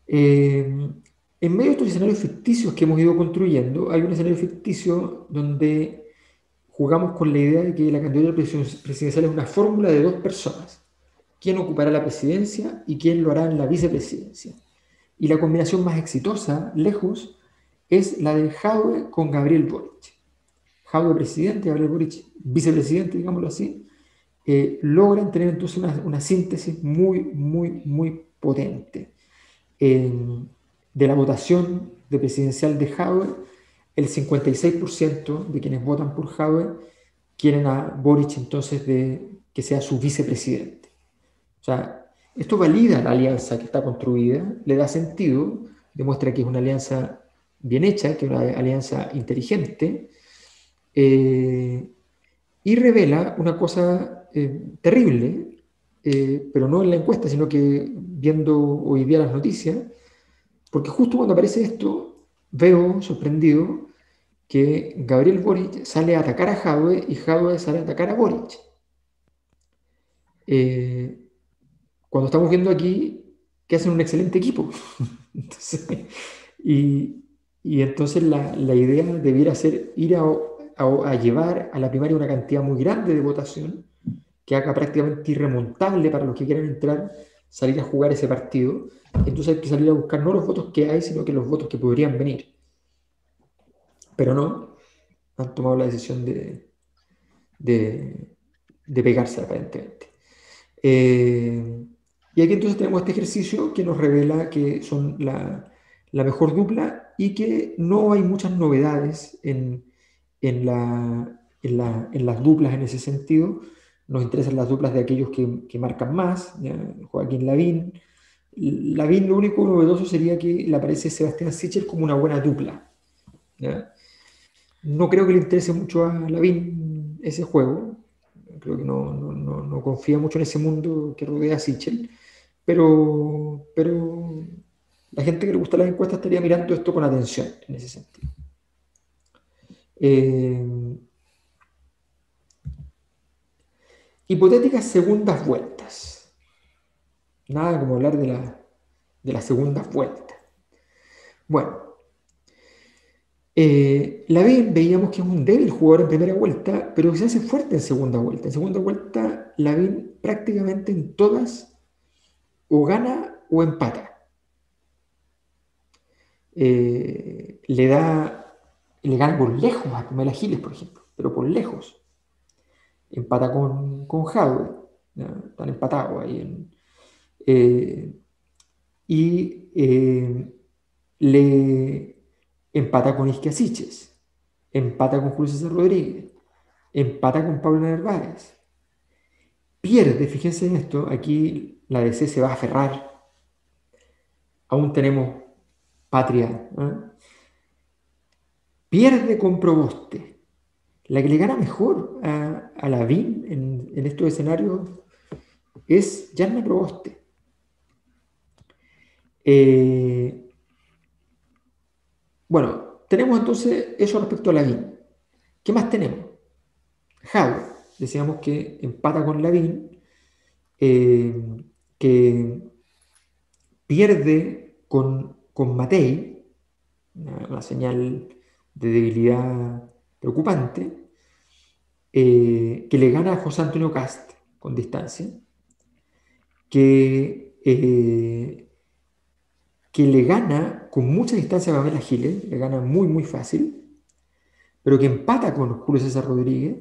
[SPEAKER 2] En medio de estos escenarios ficticios que hemos ido construyendo, hay un escenario ficticio donde jugamos con la idea de que la candidatura presidencial es una fórmula de dos personas. ¿Quién ocupará la presidencia y quién lo hará en la vicepresidencia? Y la combinación más exitosa, lejos, es la de Jadwe con Gabriel Boric. Jadwe presidente, Gabriel Boric vicepresidente, digámoslo así, logran tener entonces una síntesis muy, muy, muy potente. De la votación de presidencial de Jadwe, el 56% de quienes votan por Jadwe quieren a Boric entonces que sea su vicepresidente. O sea, esto valida la alianza que está construida, le da sentido, demuestra que es una alianza bien hecha, que es una alianza inteligente, y revela una cosa terrible, pero no en la encuesta, sino que viendo hoy día las noticias, porque justo cuando aparece esto, veo sorprendido que Gabriel Boric sale a atacar a Jadwe y Jadwe sale a atacar a Boric. Cuando estamos viendo aquí que hacen un excelente equipo. Entonces, y entonces la idea debiera ser ir a llevar a la primaria una cantidad muy grande de votación que haga prácticamente irremontable para los que quieran entrar, salir a jugar ese partido. Entonces hay que salir a buscar no los votos que hay, sino que los votos que podrían venir. Pero no, han tomado la decisión de pegarse aparentemente. Y aquí entonces tenemos este ejercicio que nos revela que son la mejor dupla y que no hay muchas novedades en las duplas en ese sentido. Nos interesan las duplas de aquellos que marcan más, ¿ya? Joaquín Lavín. Lavín, lo único novedoso sería que le aparece Sebastián Sichel como una buena dupla, ¿ya? No creo que le interese mucho a Lavín ese juego. Creo que no confía mucho en ese mundo que rodea a Sichel. Pero la gente que le gusta las encuestas estaría mirando esto con atención en ese sentido. Hipotéticas segundas vueltas. Nada como hablar de las segundas vueltas. Bueno, Lavín veíamos que es un débil jugador en primera vuelta, pero que se hace fuerte en segunda vuelta. En segunda vuelta, Lavín prácticamente en todas o gana o empata. Le da le gana por lejos a Pamela Giles, por ejemplo, pero por lejos. Empata con Jadwe, están empatados ahí. Le empata con Isquia Siches, empata con Julio César Rodríguez, empata con Pablo Narváez. Pierde, fíjense en esto, aquí la DC se va a aferrar. Aún tenemos patria. Pierde con Proboste. La que le gana mejor a Lavín en estos escenarios es Yarna Proboste. Bueno, tenemos entonces eso respecto a Lavín. ¿Qué más tenemos? Jadwe, decíamos que empata con Lavín, que pierde con Matei, una señal de debilidad preocupante, que le gana a José Antonio Cast con distancia, que le gana con mucha distancia a Pamela Giles, le gana muy, muy fácil, pero que empata con Julio César Rodríguez,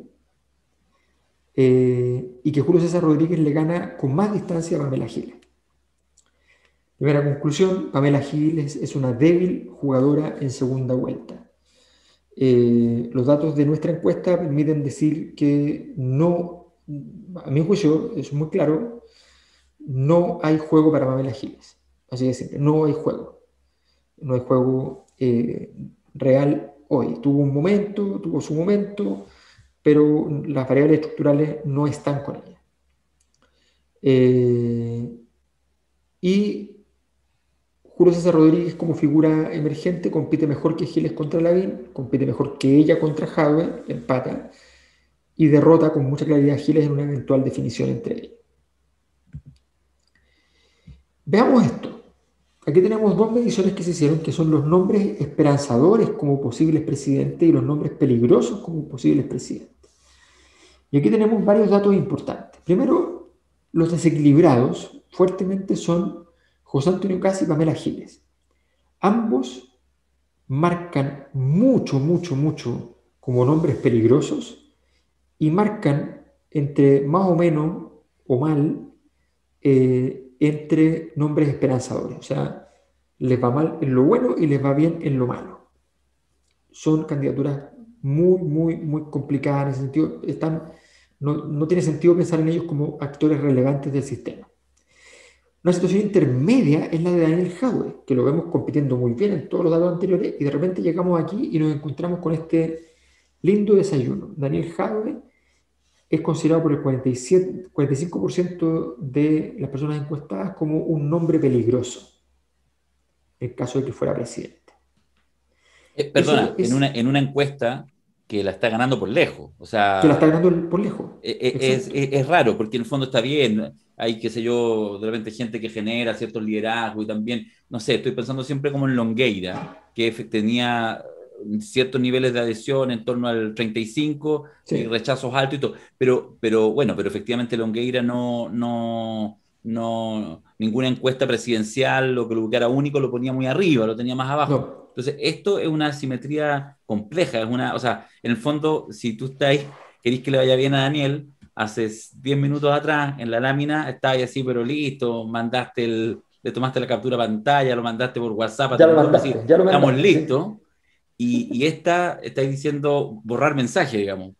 [SPEAKER 2] y que Julio César Rodríguez le gana con más distancia a Pamela Giles. Primera conclusión, Pamela Giles es una débil jugadora en segunda vuelta. Los datos de nuestra encuesta permiten decir que no, a mi juicio, es muy claro, no hay juego para Pamela Giles. Así de simple, no hay juego. No hay juego real hoy. Tuvo su momento, pero las variables estructurales no están con ella. Y Julio César Rodríguez, como figura emergente, compite mejor que Giles contra Lavín, compite mejor que ella contra Jadwe, empata, y derrota con mucha claridad a Giles en una eventual definición entre ellos. Veamos esto. Aquí tenemos dos mediciones que se hicieron, que son los nombres esperanzadores como posibles presidentes y los nombres peligrosos como posibles presidentes. Y aquí tenemos varios datos importantes. Primero, los desequilibrados fuertemente son José Antonio Cast y Pamela Giles. Ambos marcan mucho, mucho, mucho como nombres peligrosos y marcan entre más o menos o mal entre nombres esperanzadores. O sea, les va mal en lo bueno y les va bien en lo malo. Son candidaturas muy, muy, muy complicadas en ese sentido. No tiene sentido pensar en ellos como actores relevantes del sistema. Una situación intermedia es la de Daniel Jadwe, que lo vemos compitiendo muy bien en todos los datos anteriores, y de repente llegamos aquí y nos encontramos con este lindo desayuno. Daniel Jadwe es considerado por el 45% de las personas encuestadas como un nombre peligroso, en caso de que fuera presidente.
[SPEAKER 1] Perdona, en una encuesta que la está ganando por lejos. O sea,
[SPEAKER 2] que la está ganando por lejos.
[SPEAKER 1] Es raro, porque en el fondo está bien. Hay, qué sé yo, de repente gente que genera ciertos liderazgos y también, no sé, estoy pensando siempre como en Longueira, que tenía ciertos niveles de adhesión en torno al 35
[SPEAKER 2] Sí.
[SPEAKER 1] y rechazos altos y todo. Pero bueno, pero efectivamente Longueira ninguna encuesta presidencial o que lo buscara único lo ponía muy arriba, lo tenía más abajo.
[SPEAKER 2] No.
[SPEAKER 1] Entonces, esto es una simetría compleja, o sea, en el fondo, si tú querés que le vaya bien a Daniel, hace 10 minutos atrás, en la lámina, estabas así, pero listo, le tomaste la captura de pantalla, lo mandaste por WhatsApp,
[SPEAKER 2] ya lo mandaste,
[SPEAKER 1] estamos listos,
[SPEAKER 2] sí.
[SPEAKER 1] y estáis diciendo borrar mensaje, digamos.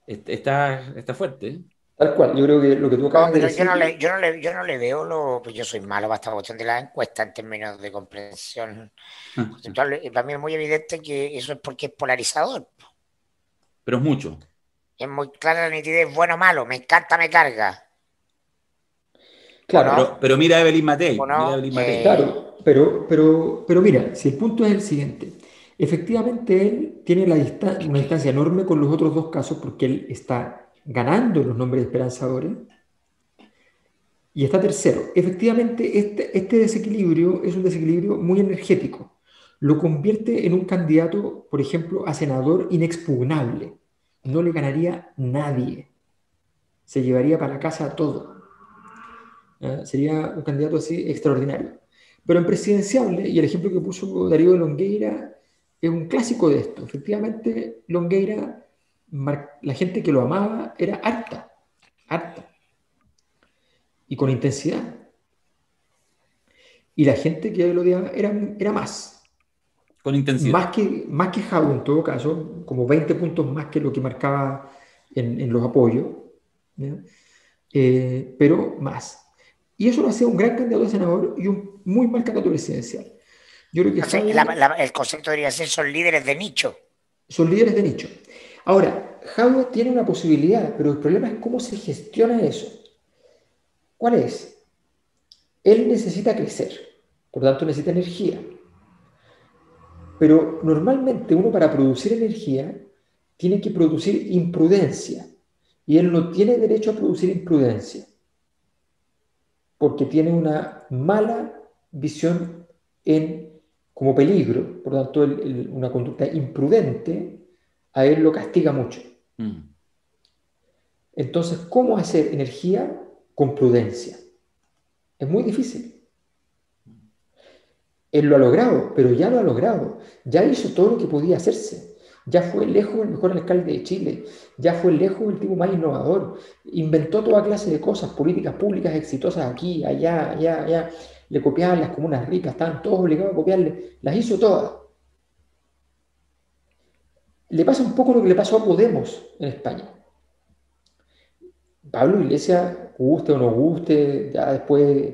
[SPEAKER 1] Está fuerte, ¿eh?
[SPEAKER 2] Tal cual, yo creo que lo que tú acabas de decir...
[SPEAKER 3] Yo no le veo pues yo soy malo para esta cuestión de la encuesta en términos de comprensión conceptual. Para mí es muy evidente que eso es porque es polarizador.
[SPEAKER 1] Pero es mucho.
[SPEAKER 3] Es muy clara la nitidez, bueno o malo, me encanta, me carga.
[SPEAKER 2] Claro,
[SPEAKER 3] ¿no?
[SPEAKER 1] Pero mira a Evelyn Matei.
[SPEAKER 3] ¿O no?
[SPEAKER 1] Mira a Evelyn Matei.
[SPEAKER 2] Claro, pero mira, si el punto es el siguiente, efectivamente él tiene una distancia enorme con los otros dos casos porque él está ganando los nombres esperanzadores y está tercero. Efectivamente, este desequilibrio es un desequilibrio muy energético. Lo convierte en un candidato, por ejemplo, a senador inexpugnable. No le ganaría nadie. Se llevaría para casa todo. Sería un candidato así extraordinario. Pero en presidenciable, y el ejemplo que puso Darío de Longueira es un clásico de esto. Efectivamente, Longueira, la gente que lo amaba era harta, y con intensidad. Y la gente que lo odiaba era más.
[SPEAKER 1] Con intensidad.
[SPEAKER 2] Más que Jadwe en todo caso, como 20 puntos más que lo que marcaba en los apoyos, ¿ya? Pero más. Y eso lo hacía un gran candidato a senador y un muy mal candidato presidencial. Yo creo que
[SPEAKER 3] Entonces,
[SPEAKER 2] Jadwe
[SPEAKER 3] el concepto debería ser son líderes de nicho.
[SPEAKER 2] son líderes de nicho. Ahora, Jadwe tiene una posibilidad, pero el problema es cómo se gestiona eso. ¿Cuál es? Él necesita crecer, por tanto necesita energía. Pero normalmente uno para producir energía tiene que producir imprudencia. Y él no tiene derecho a producir imprudencia, porque tiene una mala visión como peligro. Por lo tanto, una conducta imprudente a él lo castiga mucho. Entonces, ¿cómo hacer energía con prudencia? Es muy difícil. Él lo ha logrado, pero ya lo ha logrado. Ya hizo todo lo que podía hacerse. Ya fue lejos el mejor alcalde de Chile. Ya fue lejos el tipo más innovador. Inventó toda clase de cosas, políticas públicas exitosas aquí, allá, allá, allá. Le copiaban las comunas ricas, estaban todos obligados a copiarle. Las hizo todas. Le pasa un poco lo que le pasó a Podemos en España. Pablo Iglesias, guste o no guste, ya después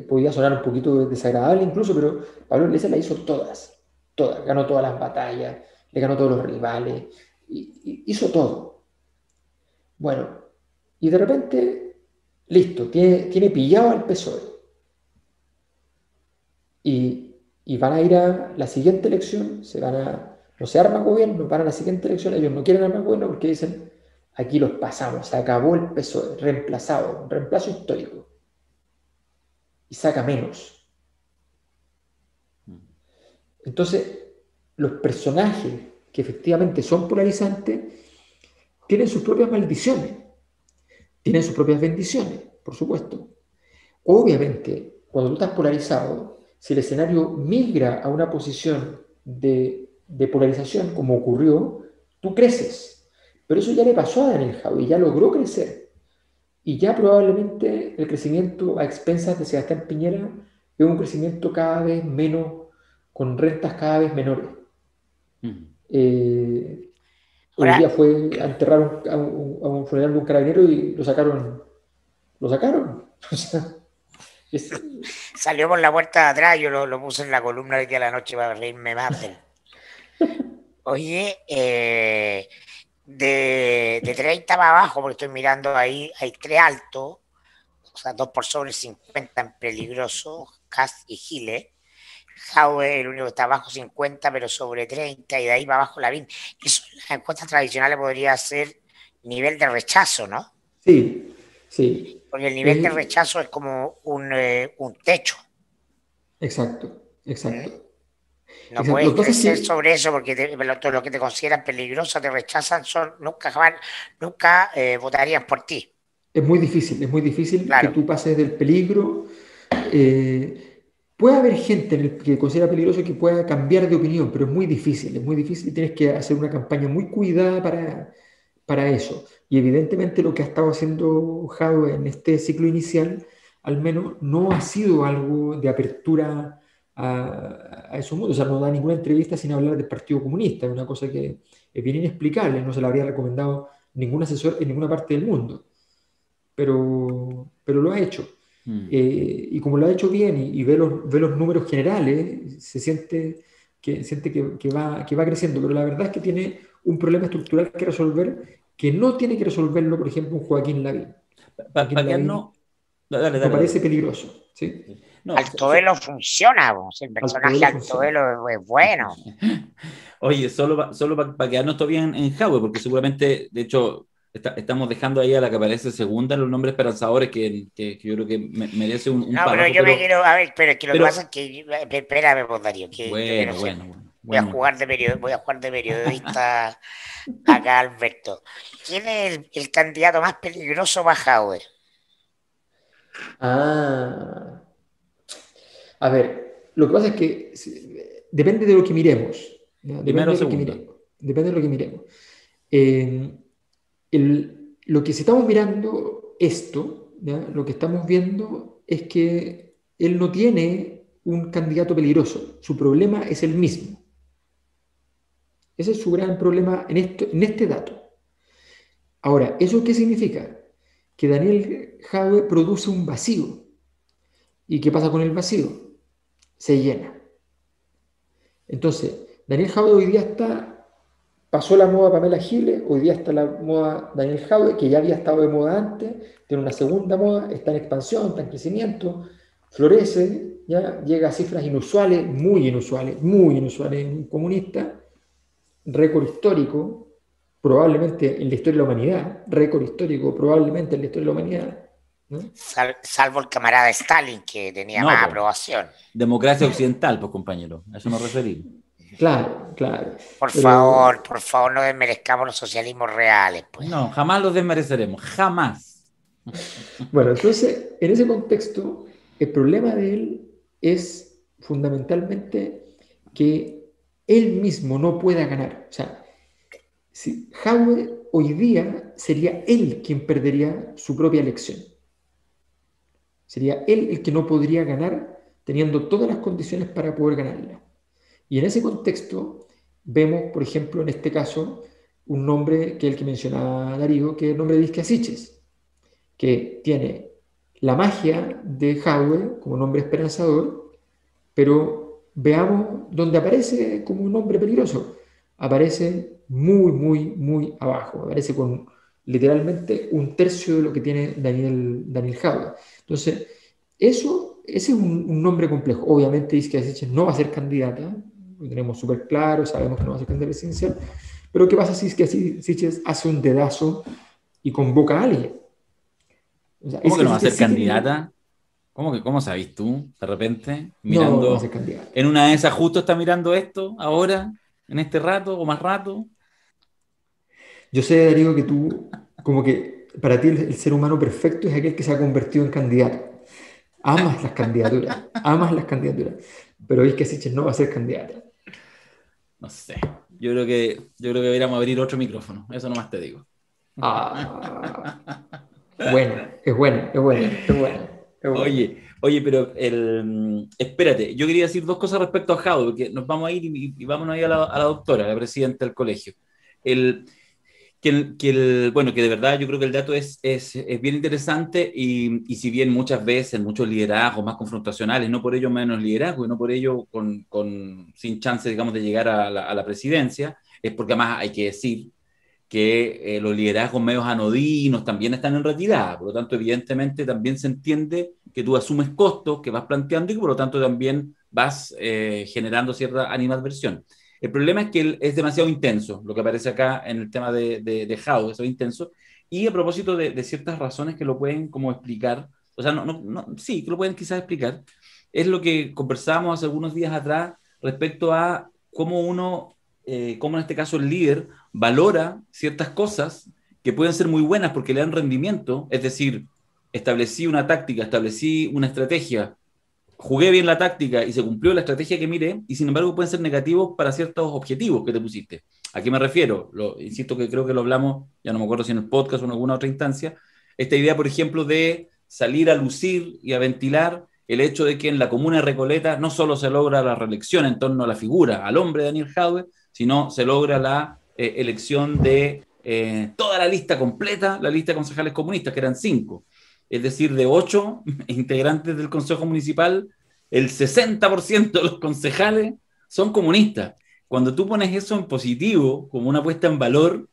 [SPEAKER 2] podía sonar un poquito desagradable incluso, pero Pablo Iglesias la hizo todas, ganó todas las batallas, le ganó todos los rivales, hizo todo. Bueno, y de repente, listo, tiene pillado al PSOE. Y van a ir a la siguiente elección, no se arma gobierno, van a la siguiente elección, ellos no quieren armar gobierno porque dicen, aquí los pasamos, se acabó el PSOE, reemplazado, un reemplazo histórico. Y saca menos. Entonces, los personajes que efectivamente son polarizantes tienen sus propias maldiciones, tienen sus propias bendiciones, por supuesto. Obviamente, cuando tú estás polarizado, si el escenario migra a una posición de polarización, como ocurrió, tú creces. Pero eso ya le pasó a Daniel Jadwe, ya logró crecer. Y ya probablemente el crecimiento a expensas de Sebastián Piñera es un crecimiento cada vez menos, con rentas cada vez menores. Hoy día fue a enterrar a un funeral de un carabinero y lo sacaron. O sea,
[SPEAKER 3] salió por la puerta de atrás, yo lo puse en la columna de día a la noche para reírme más de él. Oye, de 30 para abajo, porque estoy mirando ahí, hay 3 altos, o sea, 2 por sobre 50 en peligroso, Kast y Giles. Jadwe, el único que está abajo 50, pero sobre 30, y de ahí para abajo Lavín. Eso en las encuestas tradicionales podría ser nivel de rechazo, ¿no?
[SPEAKER 2] Sí, sí.
[SPEAKER 3] Porque el nivel de rechazo es como un techo.
[SPEAKER 2] Exacto.
[SPEAKER 3] No puedes crecer sobre eso porque lo que te consideran peligroso, te rechazan, nunca votarían por ti.
[SPEAKER 2] Es muy difícil claro. Que tú pases del peligro. Puede haber gente que considera peligroso que pueda cambiar de opinión, pero es muy difícil y tienes que hacer una campaña muy cuidada para eso. Y evidentemente lo que ha estado haciendo Jadwe en este ciclo inicial, al menos, no ha sido algo de apertura a esos mundos. O sea, no da ninguna entrevista sin hablar del Partido Comunista, es una cosa que es bien inexplicable, no se la habría recomendado ningún asesor en ninguna parte del mundo. Pero lo ha hecho. Y como lo ha hecho bien y ve los números generales, se siente que va creciendo, pero la verdad es que tiene un problema estructural que resolver que no tiene que resolverlo, por ejemplo, un Joaquín Lavín. Me parece peligroso. ¿Sí?
[SPEAKER 3] No, Altovelo funciona, el personaje Altovelo es bueno.
[SPEAKER 1] Oye, solo para quedarnos todavía en Jadwe, porque seguramente, de hecho, estamos dejando ahí a la que aparece segunda en los nombres esperanzadores, que yo creo que merece un
[SPEAKER 3] no, pero yo me quiero, a ver, pero es que lo que pasa es que, espérame, vos, Darío, que
[SPEAKER 1] bueno,
[SPEAKER 3] voy a jugar de periodista acá, Alberto. ¿Quién es el candidato más peligroso para Jadwe?
[SPEAKER 2] A ver, lo que pasa es que depende de lo que miremos. ¿ya?
[SPEAKER 1] Primero o segundo.
[SPEAKER 2] Depende de lo que miremos. Lo que si estamos mirando esto, ¿ya? Lo que estamos viendo es que él no tiene un candidato peligroso. Su problema es el mismo. Ese es su gran problema en este dato. Ahora, ¿eso qué significa? Que Daniel Jadwe produce un vacío. ¿Y qué pasa con el vacío? Se llena. Entonces, Daniel Jadwe hoy día pasó la moda Pamela Giles, hoy día está la moda Daniel Jadwe, que ya había estado de moda antes, tiene una segunda moda, está en expansión, está en crecimiento, florece, ya llega a cifras inusuales, muy inusuales en un comunista, récord histórico, probablemente en la historia de la humanidad, récord histórico probablemente en la historia de la humanidad, ¿no?
[SPEAKER 3] Salvo el camarada Stalin, que tenía más aprobación.
[SPEAKER 1] Democracia occidental, pues compañero, a eso nos referimos.
[SPEAKER 2] Claro.
[SPEAKER 3] Por favor, no desmerezcamos los socialismos reales. Pues.
[SPEAKER 1] No, jamás los desmereceremos, jamás.
[SPEAKER 2] Bueno, entonces, en ese contexto, el problema de él es fundamentalmente que él mismo no pueda ganar. O sea, si Jadwe hoy día sería él quien perdería su propia elección. Sería él el que no podría ganar teniendo todas las condiciones para poder ganarla. Y en ese contexto vemos, por ejemplo, en este caso, un nombre que es el que mencionaba Darío, que es el nombre de Isquia Siches, que tiene la magia de Jadwe como nombre esperanzador, pero veamos dónde aparece como un nombre peligroso. Aparece muy abajo, aparece con literalmente un tercio de lo que tiene Daniel Jadwe. Entonces, ese es un nombre complejo. Obviamente Isquia Siches no va a ser candidata, lo tenemos súper claro, sabemos que no va a ser candidata presidencial, pero ¿qué pasa si Isquia Siches hace un dedazo y convoca a alguien?
[SPEAKER 1] O sea, ¿cómo que no va a ser candidata? ¿Cómo sabes tú, de repente, mirando?
[SPEAKER 2] No va a ser candidata.
[SPEAKER 1] En una de esas justo está mirando esto, ahora, en este rato, o más rato.
[SPEAKER 2] Yo sé, Darío, que tú, como que para ti el ser humano perfecto es aquel que se ha convertido en candidato. Amas las candidaturas, pero Isquia Siches no va a ser candidata.
[SPEAKER 1] No sé, yo creo que deberíamos abrir otro micrófono, eso nomás te digo.
[SPEAKER 2] Es buena.
[SPEAKER 1] Oye, pero espérate, yo quería decir dos cosas respecto a Jadwe, porque nos vamos a ir y vámonos ahí a la doctora, la presidenta del colegio. Bueno, que de verdad yo creo que el dato es bien interesante y si bien muchas veces muchos liderazgos más confrontacionales, no por ello menos liderazgo y no por ello sin chance, digamos, de llegar a la presidencia, es porque además hay que decir que los liderazgos medios anodinos también están en retirada, por lo tanto evidentemente también se entiende que tú asumes costos que vas planteando y que por lo tanto también vas generando cierta animadversión. El problema es que él es demasiado intenso, lo que aparece acá en el tema de Jadwe, eso es intenso, y a propósito de ciertas razones que lo pueden como explicar, o sea, sí, que lo pueden quizás explicar, es lo que conversábamos hace algunos días atrás respecto a cómo cómo en este caso el líder valora ciertas cosas que pueden ser muy buenas porque le dan rendimiento, es decir, establecí una táctica, establecí una estrategia, jugué bien la táctica y se cumplió la estrategia que miré, y sin embargo pueden ser negativos para ciertos objetivos que te pusiste. ¿A qué me refiero? Insisto que creo que lo hablamos, ya no me acuerdo si en el podcast o en alguna otra instancia, esta idea, por ejemplo, de salir a lucir y a ventilar el hecho de que en la comuna de Recoleta no solo se logra la reelección en torno a la figura, al hombre Daniel Jadwe, sino se logra la elección de toda la lista completa, la lista de concejales comunistas, que eran 5. Es decir, de 8 integrantes del Consejo Municipal, el 60% de los concejales son comunistas. Cuando tú pones eso en positivo, como una puesta en valor,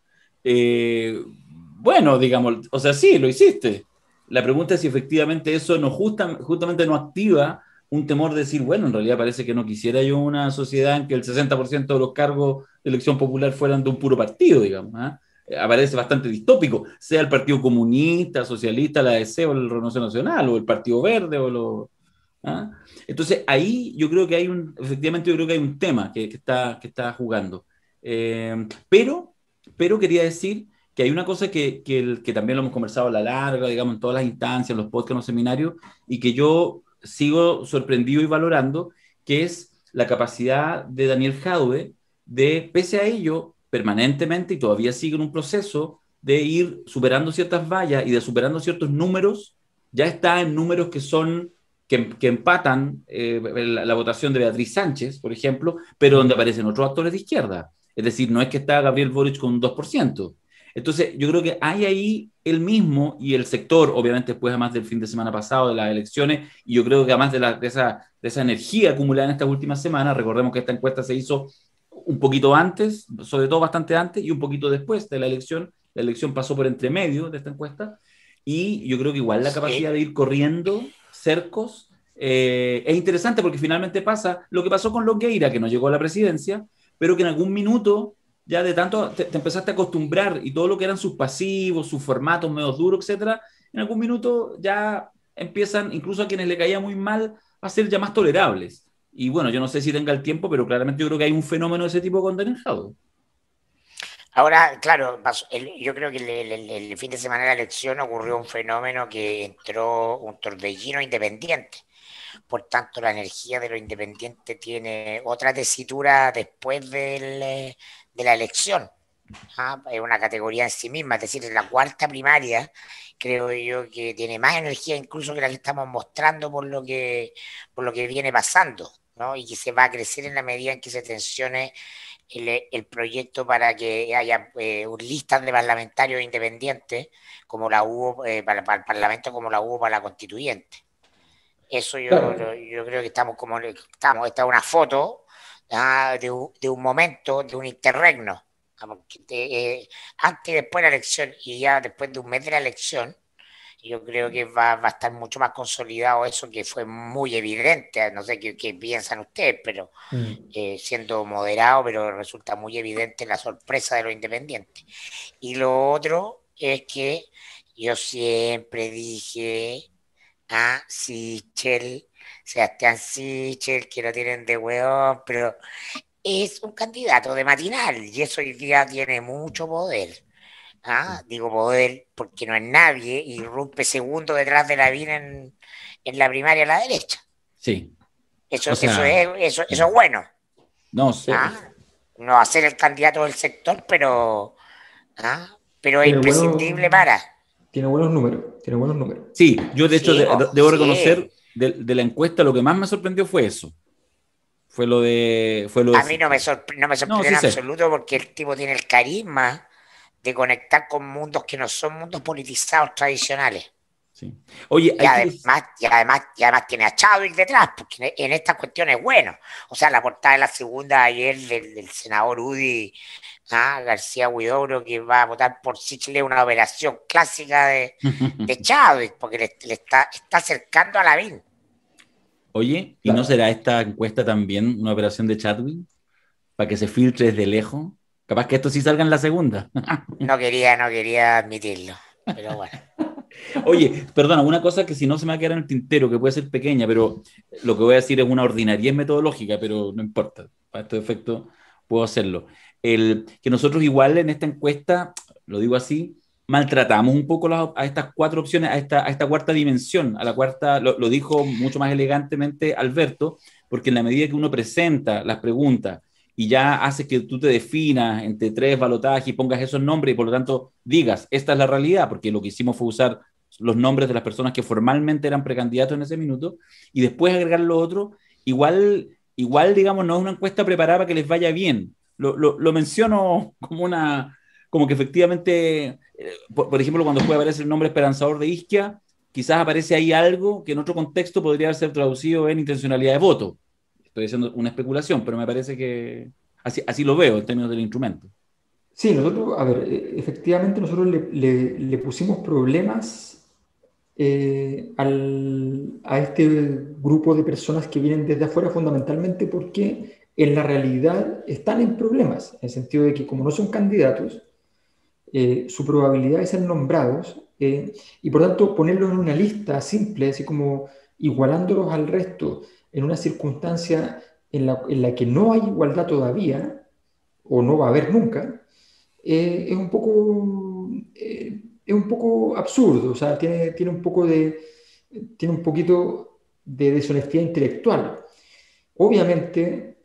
[SPEAKER 1] bueno, digamos, o sea, sí, lo hiciste. La pregunta es si efectivamente eso justamente no activa un temor de decir, bueno, en realidad parece que no quisiera yo una sociedad en que el 60% de los cargos de elección popular fueran de un puro partido, digamos, ¿eh? Aparece bastante distópico, sea el Partido Comunista, Socialista, la ADC o el Renovación Nacional, o el Partido Verde, ¿ah? Entonces ahí yo creo que efectivamente yo creo que hay un tema que está jugando. Pero quería decir que hay una cosa que también lo hemos conversado a la larga, digamos, en todas las instancias, en los podcasts, en los seminarios, y que yo sigo sorprendido y valorando, que es la capacidad de Daniel Jadwe de, pese a ello, permanentemente, y todavía sigue en un proceso de ir superando ciertas vallas y de superando ciertos números, ya está en números que son que empatan la votación de Beatriz Sánchez, por ejemplo, pero donde aparecen otros actores de izquierda. Es decir, no es que está Gabriel Boric con un 2%. Entonces, yo creo que hay ahí el mismo y el sector, obviamente después además del fin de semana pasado, de las elecciones, y yo creo que además de esa energía acumulada en estas últimas semanas, recordemos que esta encuesta se hizo un poquito antes, sobre todo bastante antes, y un poquito después de la elección pasó por entre medio de esta encuesta, y yo creo que igual la capacidad de ir corriendo cercos es interesante porque finalmente pasa lo que pasó con Longueira, que no llegó a la presidencia, pero que en algún minuto ya de tanto te empezaste a acostumbrar y todo lo que eran sus pasivos, sus formatos medio duros, etcétera, en algún minuto ya empiezan, incluso a quienes le caía muy mal, a ser ya más tolerables. Y bueno, yo no sé si tenga el tiempo, pero claramente yo creo que hay un fenómeno de ese tipo con Denenjado.
[SPEAKER 3] Ahora, claro, yo creo que el fin de semana de la elección ocurrió un fenómeno que entró un torbellino independiente. Por tanto, la energía de lo independiente tiene otra tesitura después de la elección. Es una categoría en sí misma, es decir, en la cuarta primaria creo yo que tiene más energía incluso que la que estamos mostrando por lo que viene pasando, ¿no? Y que se va a crecer en la medida en que se tensione el proyecto para que haya listas de parlamentarios independientes como la hubo para el Parlamento, como la hubo para la Constituyente. Eso
[SPEAKER 2] Claro,
[SPEAKER 3] yo creo que esta es una foto de un momento, de un interregno. Antes y después de la elección y ya después de un mes de la elección, yo creo que va a estar mucho más consolidado eso que fue muy evidente. No sé qué piensan ustedes, pero siendo moderado, pero resulta muy evidente la sorpresa de los independientes. Y lo otro es que yo siempre dije Sichel, Sebastián Sichel, que lo tienen de hueón, pero es un candidato de matinal y eso hoy día tiene mucho poder. Digo poder porque no es nadie y irrumpe segundo detrás de Lavín en la primaria a la derecha.
[SPEAKER 1] Sí,
[SPEAKER 3] Eso,
[SPEAKER 1] o sea,
[SPEAKER 3] eso es bueno.
[SPEAKER 1] no sé.
[SPEAKER 3] ¿Ah? No va a ser el candidato del sector, pero es
[SPEAKER 2] tiene
[SPEAKER 3] imprescindible
[SPEAKER 2] buenos,
[SPEAKER 3] para.
[SPEAKER 2] tiene buenos números, tiene buenos números.
[SPEAKER 1] Sí, yo de hecho
[SPEAKER 3] Sí,
[SPEAKER 1] debo
[SPEAKER 3] sí.
[SPEAKER 1] reconocer de la encuesta lo que más me sorprendió fue eso. Fue lo de
[SPEAKER 3] A mí
[SPEAKER 1] Sichel.
[SPEAKER 3] no me
[SPEAKER 1] No,
[SPEAKER 3] sorprende
[SPEAKER 1] sí
[SPEAKER 3] en
[SPEAKER 1] sé.
[SPEAKER 3] absoluto porque el tipo tiene el carisma de conectar con mundos que no son mundos politizados tradicionales.
[SPEAKER 1] Sí. Oye,
[SPEAKER 3] Y
[SPEAKER 1] hay que...
[SPEAKER 3] además, y además tiene a Chadwick detrás, porque en estas cuestiones es bueno. O sea, la portada de la segunda ayer del senador Udi García Huidobro, que va a votar por Sichel, es una operación clásica de Chadwick, porque le está acercando a Lavín.
[SPEAKER 1] Oye, ¿y no
[SPEAKER 2] Claro.
[SPEAKER 1] será esta encuesta también una operación de Chadwick para que se filtre desde lejos? Capaz que esto sí salga en la segunda.
[SPEAKER 3] No quería admitirlo, pero bueno.
[SPEAKER 1] Oye, perdona, una cosa que si no se me va a quedar en el tintero, que puede ser pequeña, pero lo que voy a decir es una ordinariez metodológica, pero no importa, para estos efectos puedo hacerlo. Que nosotros igual en esta encuesta, lo digo así, maltratamos un poco a estas cuatro opciones, a esta cuarta dimensión, a la cuarta, lo dijo mucho más elegantemente Alberto, porque en la medida que uno presenta las preguntas y ya haces que tú te definas entre tres balotajes y pongas esos nombres y por lo tanto digas, esta es la realidad, porque lo que hicimos fue usar los nombres de las personas que formalmente eran precandidatos en ese minuto, y después agregar lo otro, igual digamos, no es una encuesta preparada para que les vaya bien. Lo menciono como que efectivamente, por ejemplo, cuando puede aparecer el nombre esperanzador de Isquia, quizás aparece ahí algo que en otro contexto podría ser traducido en intencionalidad de voto. Estoy haciendo una especulación, pero me parece que así lo veo en términos del instrumento.
[SPEAKER 2] Sí, nosotros, a ver, efectivamente nosotros le pusimos problemas a este grupo de personas que vienen desde afuera fundamentalmente porque en la realidad están en problemas, en el sentido de que como no son candidatos, su probabilidad de ser nombrados y por tanto ponerlos en una lista simple, así como igualándolos al resto en una circunstancia en la que no hay igualdad todavía o no va a haber nunca, es un poco absurdo, o sea, tiene un poquito de deshonestidad intelectual. Obviamente,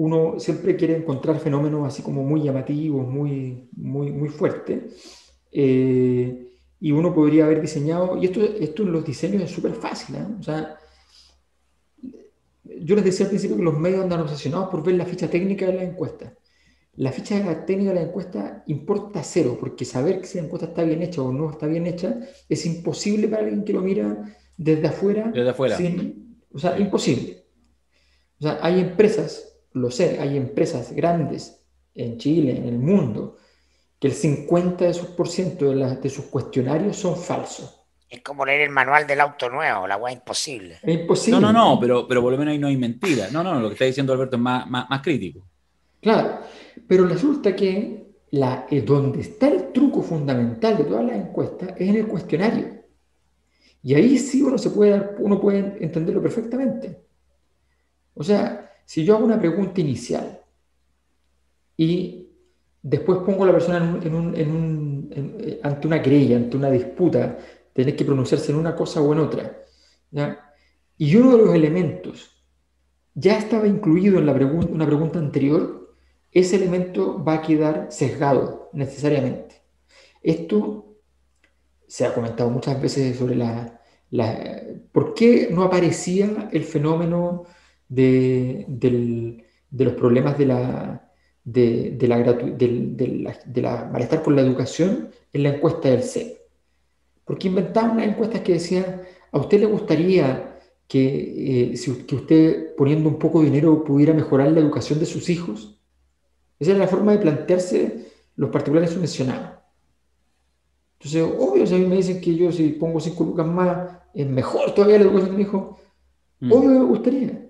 [SPEAKER 2] uno siempre quiere encontrar fenómenos así como muy llamativos, muy fuertes. Y uno podría haber diseñado, y esto en los diseños es súper fácil, ¿eh? O sea, yo les decía al principio que los medios andan obsesionados por ver la ficha técnica de la encuesta. La ficha técnica de la encuesta importa cero, porque saber si la encuesta está bien hecha o no está bien hecha es imposible para alguien que lo mira desde afuera.
[SPEAKER 1] Desde afuera.
[SPEAKER 2] O sea, imposible. O sea, hay empresas, lo sé, hay empresas grandes en Chile, en el mundo, que el 50% de sus cuestionarios son falsos.
[SPEAKER 3] Es como leer el manual del auto nuevo, la weá imposible.
[SPEAKER 2] Es imposible.
[SPEAKER 1] No, pero por lo menos ahí no hay mentira. No, lo que está diciendo Alberto es más crítico.
[SPEAKER 2] Claro, pero resulta que donde está el truco fundamental de todas las encuestas es en el cuestionario. Y ahí sí uno puede entenderlo perfectamente. O sea, si yo hago una pregunta inicial y después pongo a la persona ante una querella, ante una disputa, tener que pronunciarse en una cosa o en otra, ¿ya? Y uno de los elementos ya estaba incluido en una pregunta anterior, ese elemento va a quedar sesgado necesariamente. Esto se ha comentado muchas veces sobre ¿por qué no aparecía el fenómeno de los problemas de la malestar por la educación en la encuesta del CEP? Porque inventaban unas encuestas que decían, ¿a usted le gustaría que usted poniendo un poco de dinero pudiera mejorar la educación de sus hijos? Esa era la forma de plantearse los particulares subvencionados. Entonces, obvio, si a mí me dicen que yo si pongo 5 lucas más, es mejor todavía la educación de mi hijo, obvio me gustaría.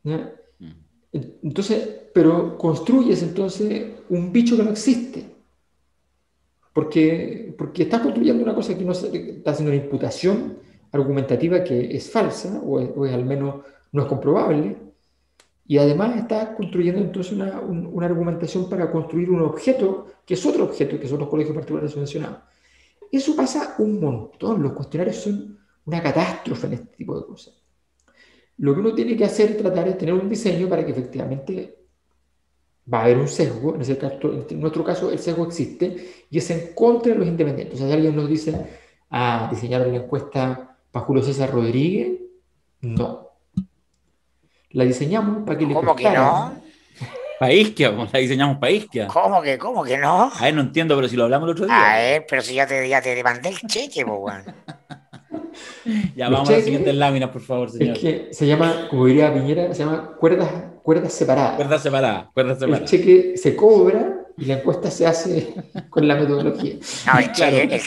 [SPEAKER 2] ¿Ya? Entonces, pero construyes entonces un bicho que no existe. Porque estás construyendo una cosa que no está haciendo una imputación argumentativa que es falsa, o es al menos no es comprobable, y además estás construyendo entonces una argumentación para construir un objeto, que es otro objeto, que son los colegios particulares subvencionados. Eso pasa un montón, los cuestionarios son una catástrofe en este tipo de cosas. Lo que uno tiene que hacer, tratar es tener un diseño para que efectivamente va a haber un sesgo, en nuestro caso el sesgo existe y es en contra de los independientes. O sea, si alguien nos dice, diseñaron la encuesta para Julio César Rodríguez, no. La diseñamos para que le
[SPEAKER 3] ¿Cómo
[SPEAKER 2] costara.
[SPEAKER 3] que no?
[SPEAKER 1] Para Isquia, la diseñamos para Isquia.
[SPEAKER 3] ¿Cómo que no?
[SPEAKER 1] A ver, no entiendo, pero si lo hablamos el otro día.
[SPEAKER 3] Pero si ya te mandé el cheque, pues, weón.
[SPEAKER 1] Ya,
[SPEAKER 2] Los
[SPEAKER 1] vamos a las
[SPEAKER 2] cheques,
[SPEAKER 1] siguientes láminas, por favor, señor.
[SPEAKER 2] Es que se llama, como diría Piñera, se llama cuerdas separadas.
[SPEAKER 1] Cuerdas separadas.
[SPEAKER 2] El cheque se cobra y la encuesta se hace con la metodología.
[SPEAKER 3] No, el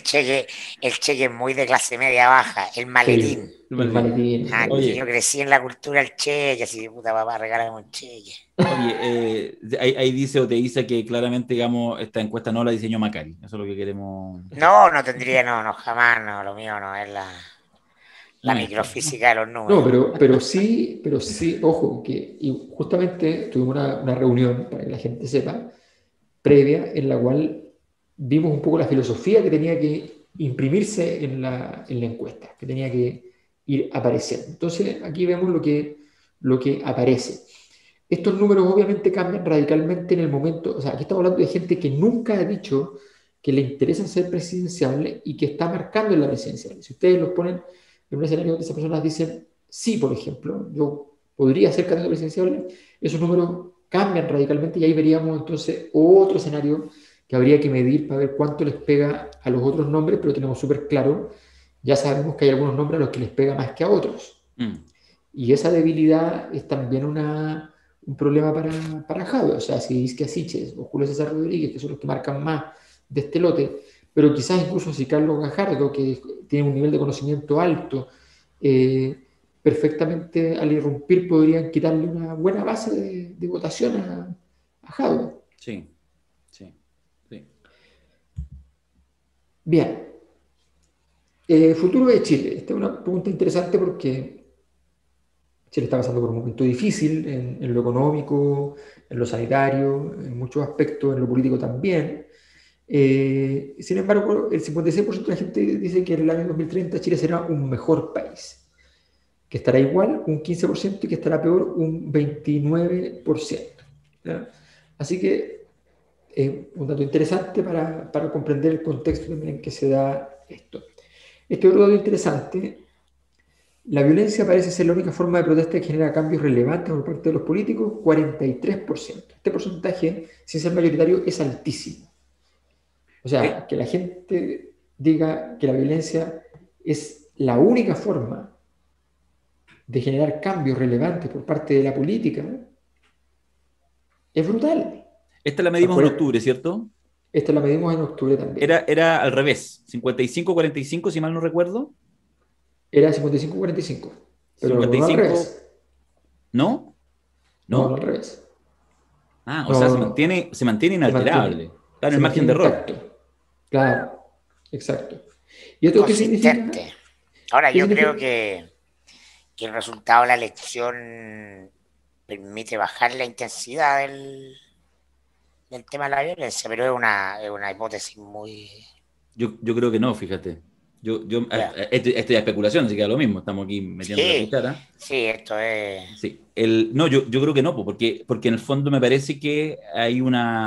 [SPEAKER 3] cheque es muy de clase media baja, el maletín.
[SPEAKER 2] Sí, el maletín.
[SPEAKER 1] Oye,
[SPEAKER 3] yo crecí en la cultura del cheque, así de puta papá, regálame un cheque.
[SPEAKER 1] Oye, ahí dice o te dice que claramente, digamos, esta encuesta no la diseñó Macari. Eso es lo que queremos.
[SPEAKER 3] No tendría, jamás, no, lo mío no es la microfísica de los números.
[SPEAKER 2] No, pero sí, ojo, que justamente tuvimos una reunión, para que la gente sepa, previa, en la cual vimos un poco la filosofía que tenía que imprimirse en la encuesta, que tenía que ir apareciendo. Entonces, aquí vemos lo que aparece. Estos números obviamente cambian radicalmente en el momento, o sea, aquí estamos hablando de gente que nunca ha dicho que le interesa ser presidenciable y que está marcando en la presidencial. Si ustedes los ponen en un escenario donde esas personas dicen, sí, por ejemplo, yo podría ser candidato presidenciable, esos números cambian radicalmente y ahí veríamos entonces otro escenario que habría que medir para ver cuánto les pega a los otros nombres, pero tenemos súper claro, ya sabemos que hay algunos nombres a los que les pega más que a otros. Y esa debilidad es también un problema para Jadwe. O sea, si Isquia Siches o Julio César Rodríguez, que son los que marcan más de este lote, pero quizás incluso si Carlos Gajardo, que tiene un nivel de conocimiento alto, perfectamente al irrumpir podrían quitarle una buena base de votación a Jadwe.
[SPEAKER 1] Sí.
[SPEAKER 2] Bien. Futuro de Chile. Esta es una pregunta interesante porque Chile está pasando por un momento difícil en lo económico, en lo sanitario, en muchos aspectos, en lo político también. Sin embargo, el 56% de la gente dice que en el año 2030 Chile será un mejor país. que estará igual un 15% y que estará peor un 29%. ¿Ya? Así que un dato interesante para comprender el contexto también en que se da esto. Este otro dato interesante: la violencia parece ser la única forma de protesta que genera cambios relevantes por parte de los políticos, 43%. Este porcentaje, sin ser mayoritario, es altísimo. O sea, que la gente diga que la violencia es la única forma de generar cambios relevantes por parte de la política es brutal.
[SPEAKER 1] Esta la medimos en octubre, ¿cierto?
[SPEAKER 2] Esta la medimos en octubre también.
[SPEAKER 1] Era al revés, 55-45, si mal no recuerdo.
[SPEAKER 2] Era 55-45, pero
[SPEAKER 1] 55...
[SPEAKER 2] no al revés.
[SPEAKER 1] ¿No?
[SPEAKER 2] No, no al revés.
[SPEAKER 1] Ah, o sea, se mantiene inalterable. Está en el margen de error.
[SPEAKER 2] Intacto. Claro, exacto. ¿Y esto qué significa?
[SPEAKER 3] Ahora, yo creo que el resultado de la elección permite bajar la intensidad del tema de la violencia, pero es una hipótesis muy...
[SPEAKER 1] Yo creo que no, fíjate. Esto ya es especulación, así que da lo mismo, estamos aquí metiendo la cuchara.
[SPEAKER 3] Sí, esto es...
[SPEAKER 1] Sí, no, yo creo que no, porque en el fondo me parece que hay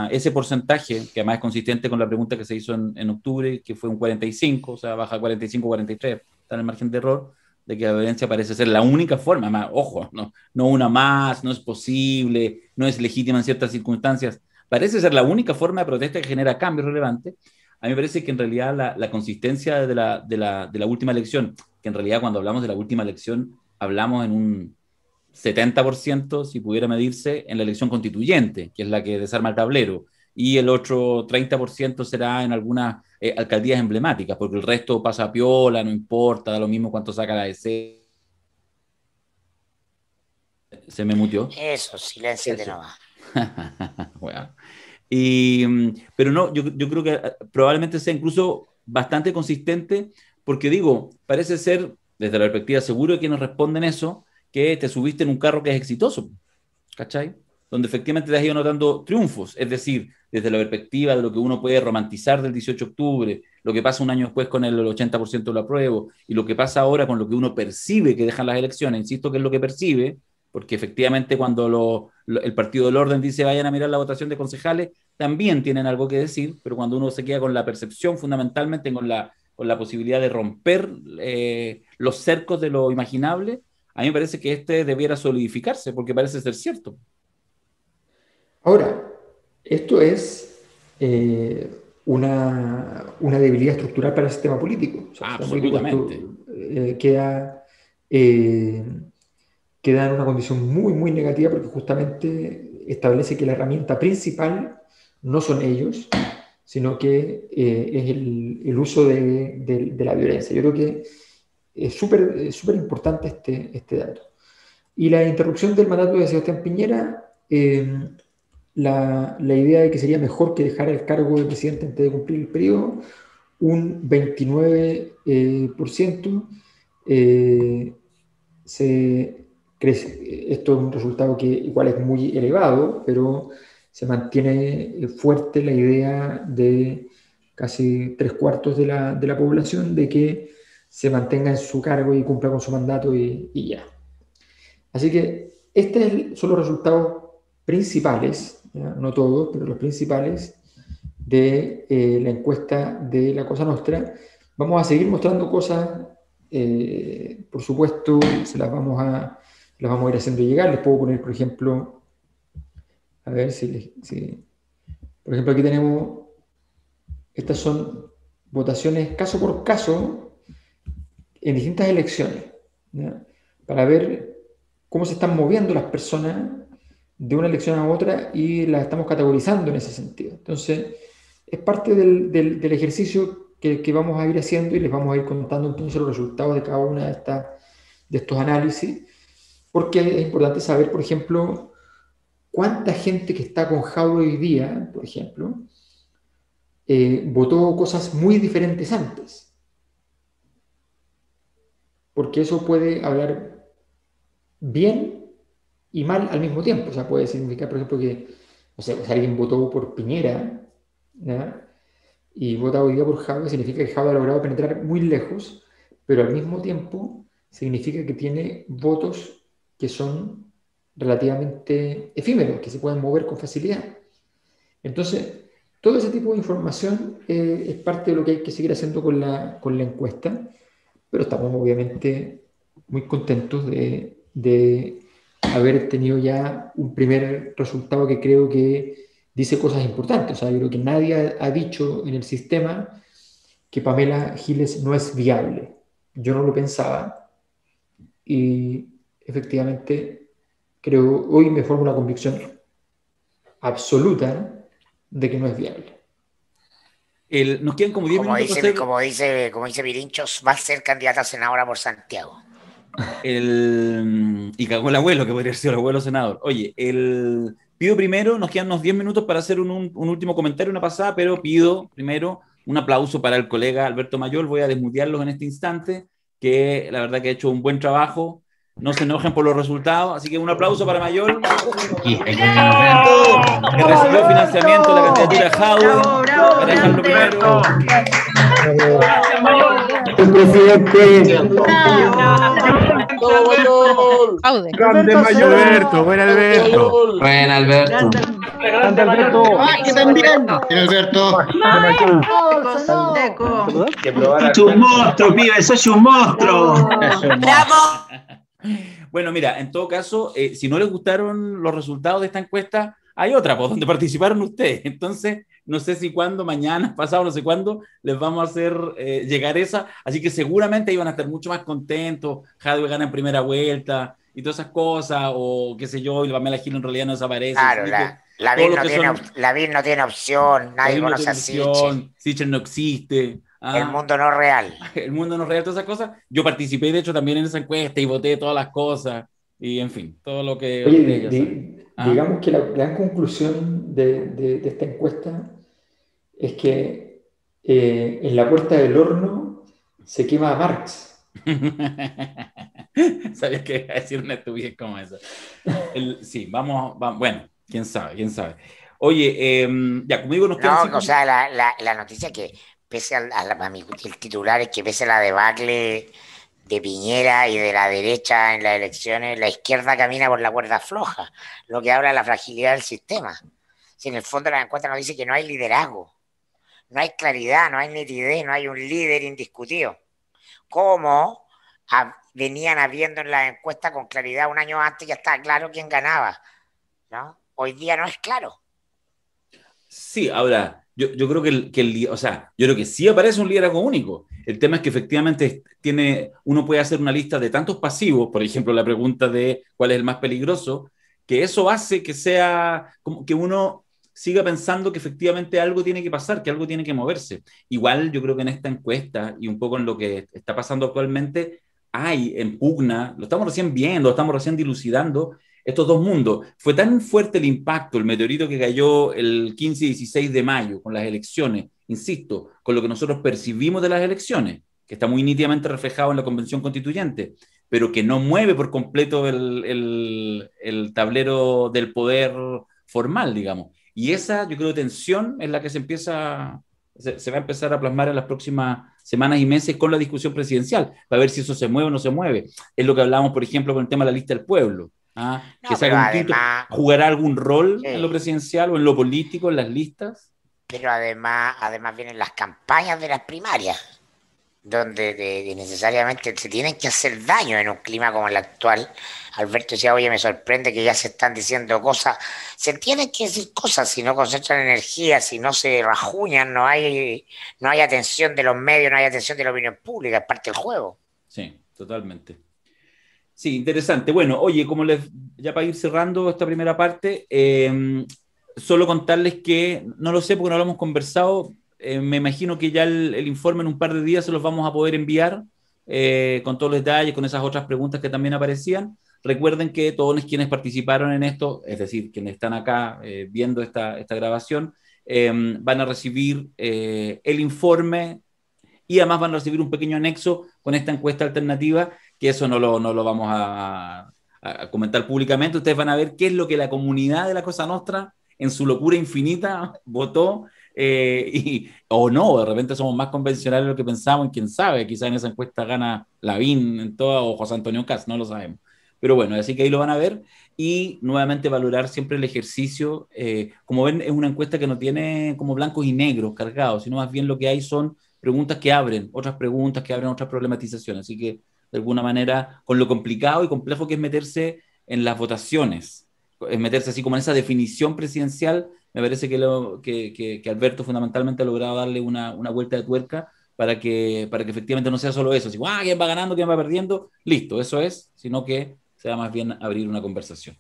[SPEAKER 1] ese porcentaje, que además es consistente con la pregunta que se hizo en octubre, que fue un 45, o sea, baja 45-43, está en el margen de error, de que la violencia parece ser la única forma, más, ojo, no una más, no es posible, no es legítima en ciertas circunstancias, parece ser la única forma de protesta que genera cambios relevantes. A mí me parece que en realidad la consistencia de la última elección, que en realidad cuando hablamos de la última elección, hablamos en un 70%, si pudiera medirse, en la elección constituyente, que es la que desarma el tablero, y el otro 30% será en algunas alcaldías emblemáticas, porque el resto pasa a piola, no importa, da lo mismo cuánto saca la DC. Se me mutió.
[SPEAKER 3] Eso, silencio de nuevo.
[SPEAKER 1] Bueno. Pero no, yo creo que probablemente sea incluso bastante consistente, porque digo, parece ser, desde la perspectiva seguro de quienes responden eso, que te subiste en un carro que es exitoso, ¿cachai? Donde efectivamente te has ido notando triunfos, es decir, desde la perspectiva de lo que uno puede romantizar del 18 de octubre, lo que pasa un año después con el 80% de lo apruebo, y lo que pasa ahora con lo que uno percibe que dejan las elecciones, insisto que es lo que percibe, porque efectivamente cuando el Partido del Orden dice vayan a mirar la votación de concejales, también tienen algo que decir, pero cuando uno se queda con la percepción, fundamentalmente con la posibilidad de romper los cercos de lo imaginable, a mí me parece que debiera solidificarse, porque parece ser cierto.
[SPEAKER 2] Ahora, esto es una debilidad estructural para el sistema político. O sea,
[SPEAKER 1] absolutamente.
[SPEAKER 2] Queda en una condición muy, muy negativa porque justamente establece que la herramienta principal no son ellos, sino que es el uso de la violencia. Yo creo que es súper importante este dato. Y la interrupción del mandato de Sebastián Piñera, la idea de que sería mejor que dejara el cargo de presidente antes de cumplir el periodo, un 29% se crece. Esto es un resultado que igual es muy elevado, pero se mantiene fuerte la idea de casi 3/4 de la población de que se mantenga en su cargo y cumpla con su mandato y ya. Así que estos son los resultados principales, ¿ya? No todos, pero los principales de la encuesta de la Cosa Nostra. Vamos a seguir mostrando cosas, por supuesto, las vamos a ir haciendo llegar. Les puedo poner, por ejemplo, a ver si por ejemplo, aquí tenemos, estas son votaciones caso por caso en distintas elecciones, ¿ya? Para ver cómo se están moviendo las personas de una elección a otra y las estamos categorizando en ese sentido. Entonces, es parte del ejercicio que vamos a ir haciendo y les vamos a ir contando entonces los resultados de cada una de estos análisis, porque es importante saber, por ejemplo, cuánta gente que está con Jadwe hoy día, por ejemplo, votó cosas muy diferentes antes. Porque eso puede hablar bien y mal al mismo tiempo. O sea, puede significar, por ejemplo, que si alguien votó por Piñera, ¿ya? Y vota hoy día por Jadwe, significa que Jadwe ha logrado penetrar muy lejos, pero al mismo tiempo significa que tiene votos que son relativamente efímeros, que se pueden mover con facilidad. Entonces, todo ese tipo de información es parte de lo que hay que seguir haciendo con la encuesta, pero estamos obviamente muy contentos de haber tenido ya un primer resultado que creo que dice cosas importantes. O sea, yo creo que nadie ha dicho en el sistema que Pamela Giles no es viable. Yo no lo pensaba y efectivamente creo, hoy me formo una convicción absoluta de que no es viable.
[SPEAKER 1] Nos quedan como 10 minutos para hacer...
[SPEAKER 3] como dice Pirinchos, va a ser candidata a senadora por Santiago.
[SPEAKER 1] Y cagó el abuelo, que podría ser el abuelo senador. Oye, pido primero, nos quedan unos 10 minutos para hacer un último comentario, una pasada, pero pido primero un aplauso para el colega Alberto Mayol. Voy a desmutearlos en este instante, que la verdad que ha hecho un buen trabajo. No se enojen por los resultados, así que un aplauso para Mayol, que recibió financiamiento de la candidatura de Jaude, para dejarlo primero.
[SPEAKER 2] El presidente.
[SPEAKER 4] Grande Mayol.
[SPEAKER 5] Alberto, buen Alberto.
[SPEAKER 6] Buen Alberto.
[SPEAKER 4] Grande Alberto.
[SPEAKER 7] ¡Que también!
[SPEAKER 6] Alberto.
[SPEAKER 7] ¡Es un monstruo, pibe! ¡Sos un monstruo!
[SPEAKER 3] ¡Bravo!
[SPEAKER 1] Bueno, mira, en todo caso, si no les gustaron los resultados de esta encuesta, hay otra, pues, donde participaron ustedes. Entonces, no sé si cuándo, mañana, pasado, no sé cuándo, les vamos a hacer llegar esa. Así que seguramente iban a estar mucho más contentos. Jadwe gana en primera vuelta y todas esas cosas, o qué sé yo, y la Pamela Giles en realidad no desaparece.
[SPEAKER 3] Claro, la BIR no tiene opción, nadie conoce a Sichel.
[SPEAKER 1] Sichel no existe.
[SPEAKER 3] El mundo no es real.
[SPEAKER 1] El mundo no es real, todas esas cosas. Yo participé, de hecho, también en esa encuesta y voté todas las cosas. Y, en fin, todo lo que...
[SPEAKER 2] Oye, digamos que la gran conclusión de esta encuesta es que en la puerta del horno se quema a Marx.
[SPEAKER 1] Sabías que iba a decir una estupidez como esa. Sí, vamos, bueno, quién sabe. Oye, ya, como digo, nos quedan...
[SPEAKER 3] No, o sea, la noticia que pese el titular es que pese a la debacle de Piñera y de la derecha en las elecciones, la izquierda camina por la cuerda floja, lo que habla de la fragilidad del sistema. Si en el fondo la encuesta nos dice que no hay liderazgo, no hay claridad, no hay nitidez, no hay un líder indiscutido. Como venían habiendo en la encuesta con claridad un año antes, ya estaba claro quién ganaba, ¿no? Hoy día no es claro.
[SPEAKER 1] Sí, ahora, yo creo o sea, yo creo que sí aparece un liderazgo único. El tema es que efectivamente uno puede hacer una lista de tantos pasivos, por ejemplo, la pregunta de cuál es el más peligroso, que eso hace que sea como que uno siga pensando que efectivamente algo tiene que pasar, que algo tiene que moverse. Igual yo creo que en esta encuesta y un poco en lo que está pasando actualmente, hay en pugna, lo estamos recién viendo, lo estamos recién dilucidando, estos dos mundos. Fue tan fuerte el impacto, el meteorito que cayó el 15 y 16 de mayo con las elecciones, insisto, con lo que nosotros percibimos de las elecciones, que está muy nítidamente reflejado en la Convención Constituyente, pero que no mueve por completo el tablero del poder formal, digamos. Y esa, yo creo, tensión es la que se va a empezar a plasmar en las próximas semanas y meses con la discusión presidencial, para ver si eso se mueve o no se mueve. Es lo que hablábamos, por ejemplo, con el tema de la lista del pueblo. Que además, ¿jugará algún rol en lo presidencial o en lo político, en las listas?
[SPEAKER 3] Pero además vienen las campañas de las primarias, donde necesariamente se tienen que hacer daño en un clima como el actual. Alberto decía, oye, me sorprende que ya se están diciendo cosas. Se tienen que decir cosas si no concentran energía, si no se rajuñan, no hay atención de los medios, no hay atención de la opinión pública, es parte del juego.
[SPEAKER 1] Sí, totalmente. Sí, interesante. Bueno, oye, ya para ir cerrando esta primera parte, solo contarles que, no lo sé porque no lo hemos conversado, me imagino que ya el informe en un par de días se los vamos a poder enviar con todos los detalles, con esas otras preguntas que también aparecían. Recuerden que todos quienes participaron en esto, es decir, quienes están acá viendo esta grabación, van a recibir el informe y además van a recibir un pequeño anexo con esta encuesta alternativa, que eso no lo vamos a comentar públicamente. Ustedes van a ver qué es lo que la comunidad de la Cosa Nostra, en su locura infinita, votó O no, de repente somos más convencionales de lo que pensamos, y quién sabe, quizás en esa encuesta gana Lavín en toda, o José Antonio Kast, no lo sabemos. Pero bueno, así que ahí lo van a ver, y nuevamente valorar siempre el ejercicio. Como ven, es una encuesta que no tiene como blancos y negros cargados, sino más bien lo que hay son preguntas que abren otras preguntas, que abren otras problematizaciones. Así que, de alguna manera, con lo complicado y complejo que es meterse en las votaciones, es meterse así como en esa definición presidencial, me parece que Alberto fundamentalmente ha logrado darle una vuelta de tuerca para que efectivamente no sea solo eso, así, quién va ganando, quién va perdiendo, listo, eso es, sino que sea más bien abrir una conversación.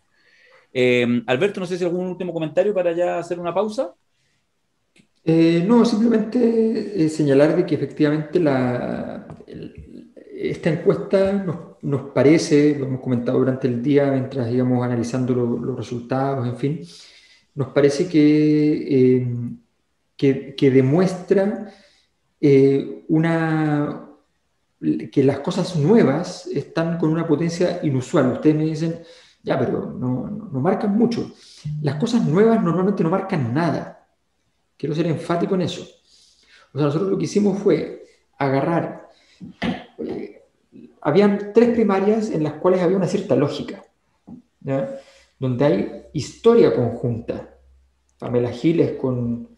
[SPEAKER 1] Alberto, no sé si algún último comentario para ya hacer una pausa.
[SPEAKER 2] No, simplemente señalar de que efectivamente esta encuesta nos parece, lo hemos comentado durante el día mientras íbamos analizando los resultados, en fin, nos parece que demuestra que las cosas nuevas están con una potencia inusual. Ustedes me dicen, ya, pero no marcan mucho. Las cosas nuevas normalmente no marcan nada. Quiero ser enfático en eso. O sea, nosotros lo que hicimos fue agarrar... habían 3 primarias en las cuales había una cierta lógica, ¿ya? Donde hay historia conjunta. Pamela Giles con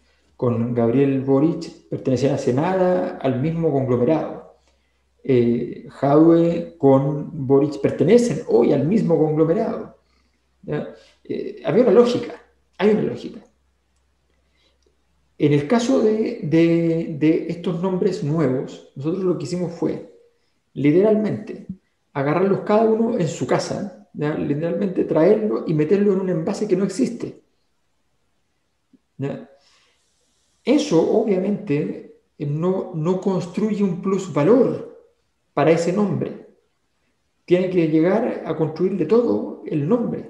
[SPEAKER 2] Gabriel Boric pertenecían hace nada al mismo conglomerado. Jadwe con Boric pertenecen hoy al mismo conglomerado. Había una lógica, hay una lógica. En el caso de estos nombres nuevos, nosotros lo que hicimos fue, literalmente, agarrarlos cada uno en su casa, ¿ya? Literalmente traerlo y meterlo en un envase que no existe, ¿ya? Eso, obviamente, no construye un plusvalor para ese nombre. Tiene que llegar a construirle todo el nombre.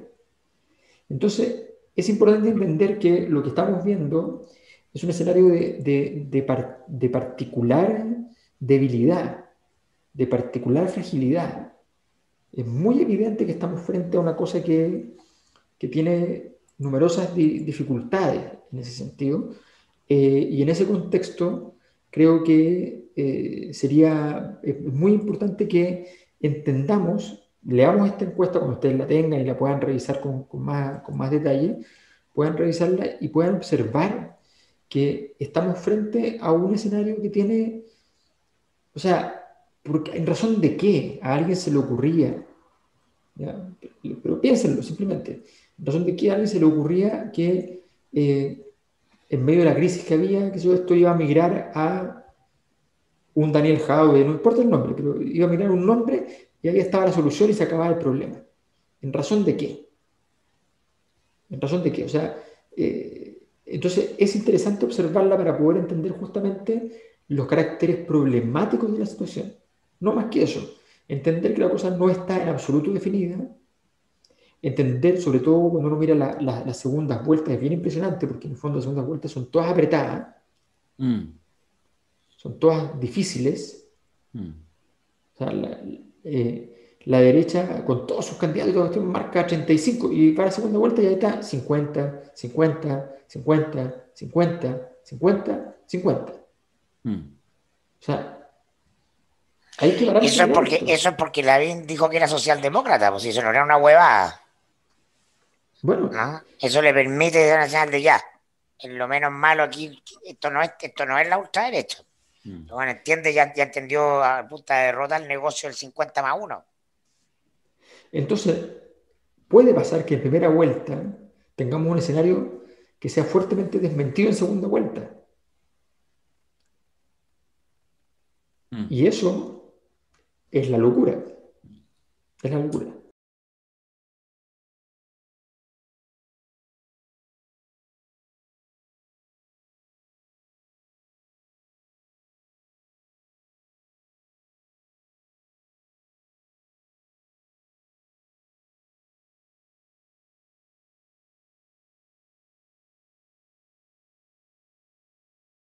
[SPEAKER 2] Entonces, es importante entender que lo que estamos viendo es un escenario de particular debilidad, de particular fragilidad. Es muy evidente que estamos frente a una cosa que tiene numerosas dificultades en ese sentido, y en ese contexto creo que sería muy importante que entendamos, leamos esta encuesta cuando ustedes la tengan y la puedan revisar con más detalle, puedan revisarla y puedan observar que estamos frente a un escenario que tiene, o sea, ¿en razón de qué a alguien se le ocurría? ¿Ya? Pero piénsenlo simplemente, ¿en razón de qué a alguien se le ocurría que en medio de la crisis que había, que esto iba a migrar a un Daniel Jadwe, no importa el nombre, pero iba a migrar un nombre y ahí estaba la solución y se acababa el problema? ¿En razón de qué? ¿En razón de qué? O sea, entonces es interesante observarla para poder entender justamente los caracteres problemáticos de la situación. No más que eso, entender que la cosa no está en absoluto definida, entender, sobre todo cuando uno mira las segundas vueltas, es bien impresionante porque en el fondo las segundas vueltas son todas apretadas, son todas difíciles. O sea, la derecha, con todos sus candidatos, marca 35 y para la segunda vuelta ya está 50, 50, 50, 50, 50, 50. O sea, hay que parar.
[SPEAKER 3] Eso es porque Lavín dijo que era socialdemócrata, pues si eso no era una huevada.
[SPEAKER 2] Bueno,
[SPEAKER 3] ¿no? Eso le permite ser nacional de ya. En lo menos malo aquí, esto no es la ultraderecha. Bueno, entiende, ya entendió a punta de derrota el negocio del 50+1.
[SPEAKER 2] Entonces, puede pasar que en primera vuelta tengamos un escenario que sea fuertemente desmentido en segunda vuelta. Y eso es la locura. Es la locura.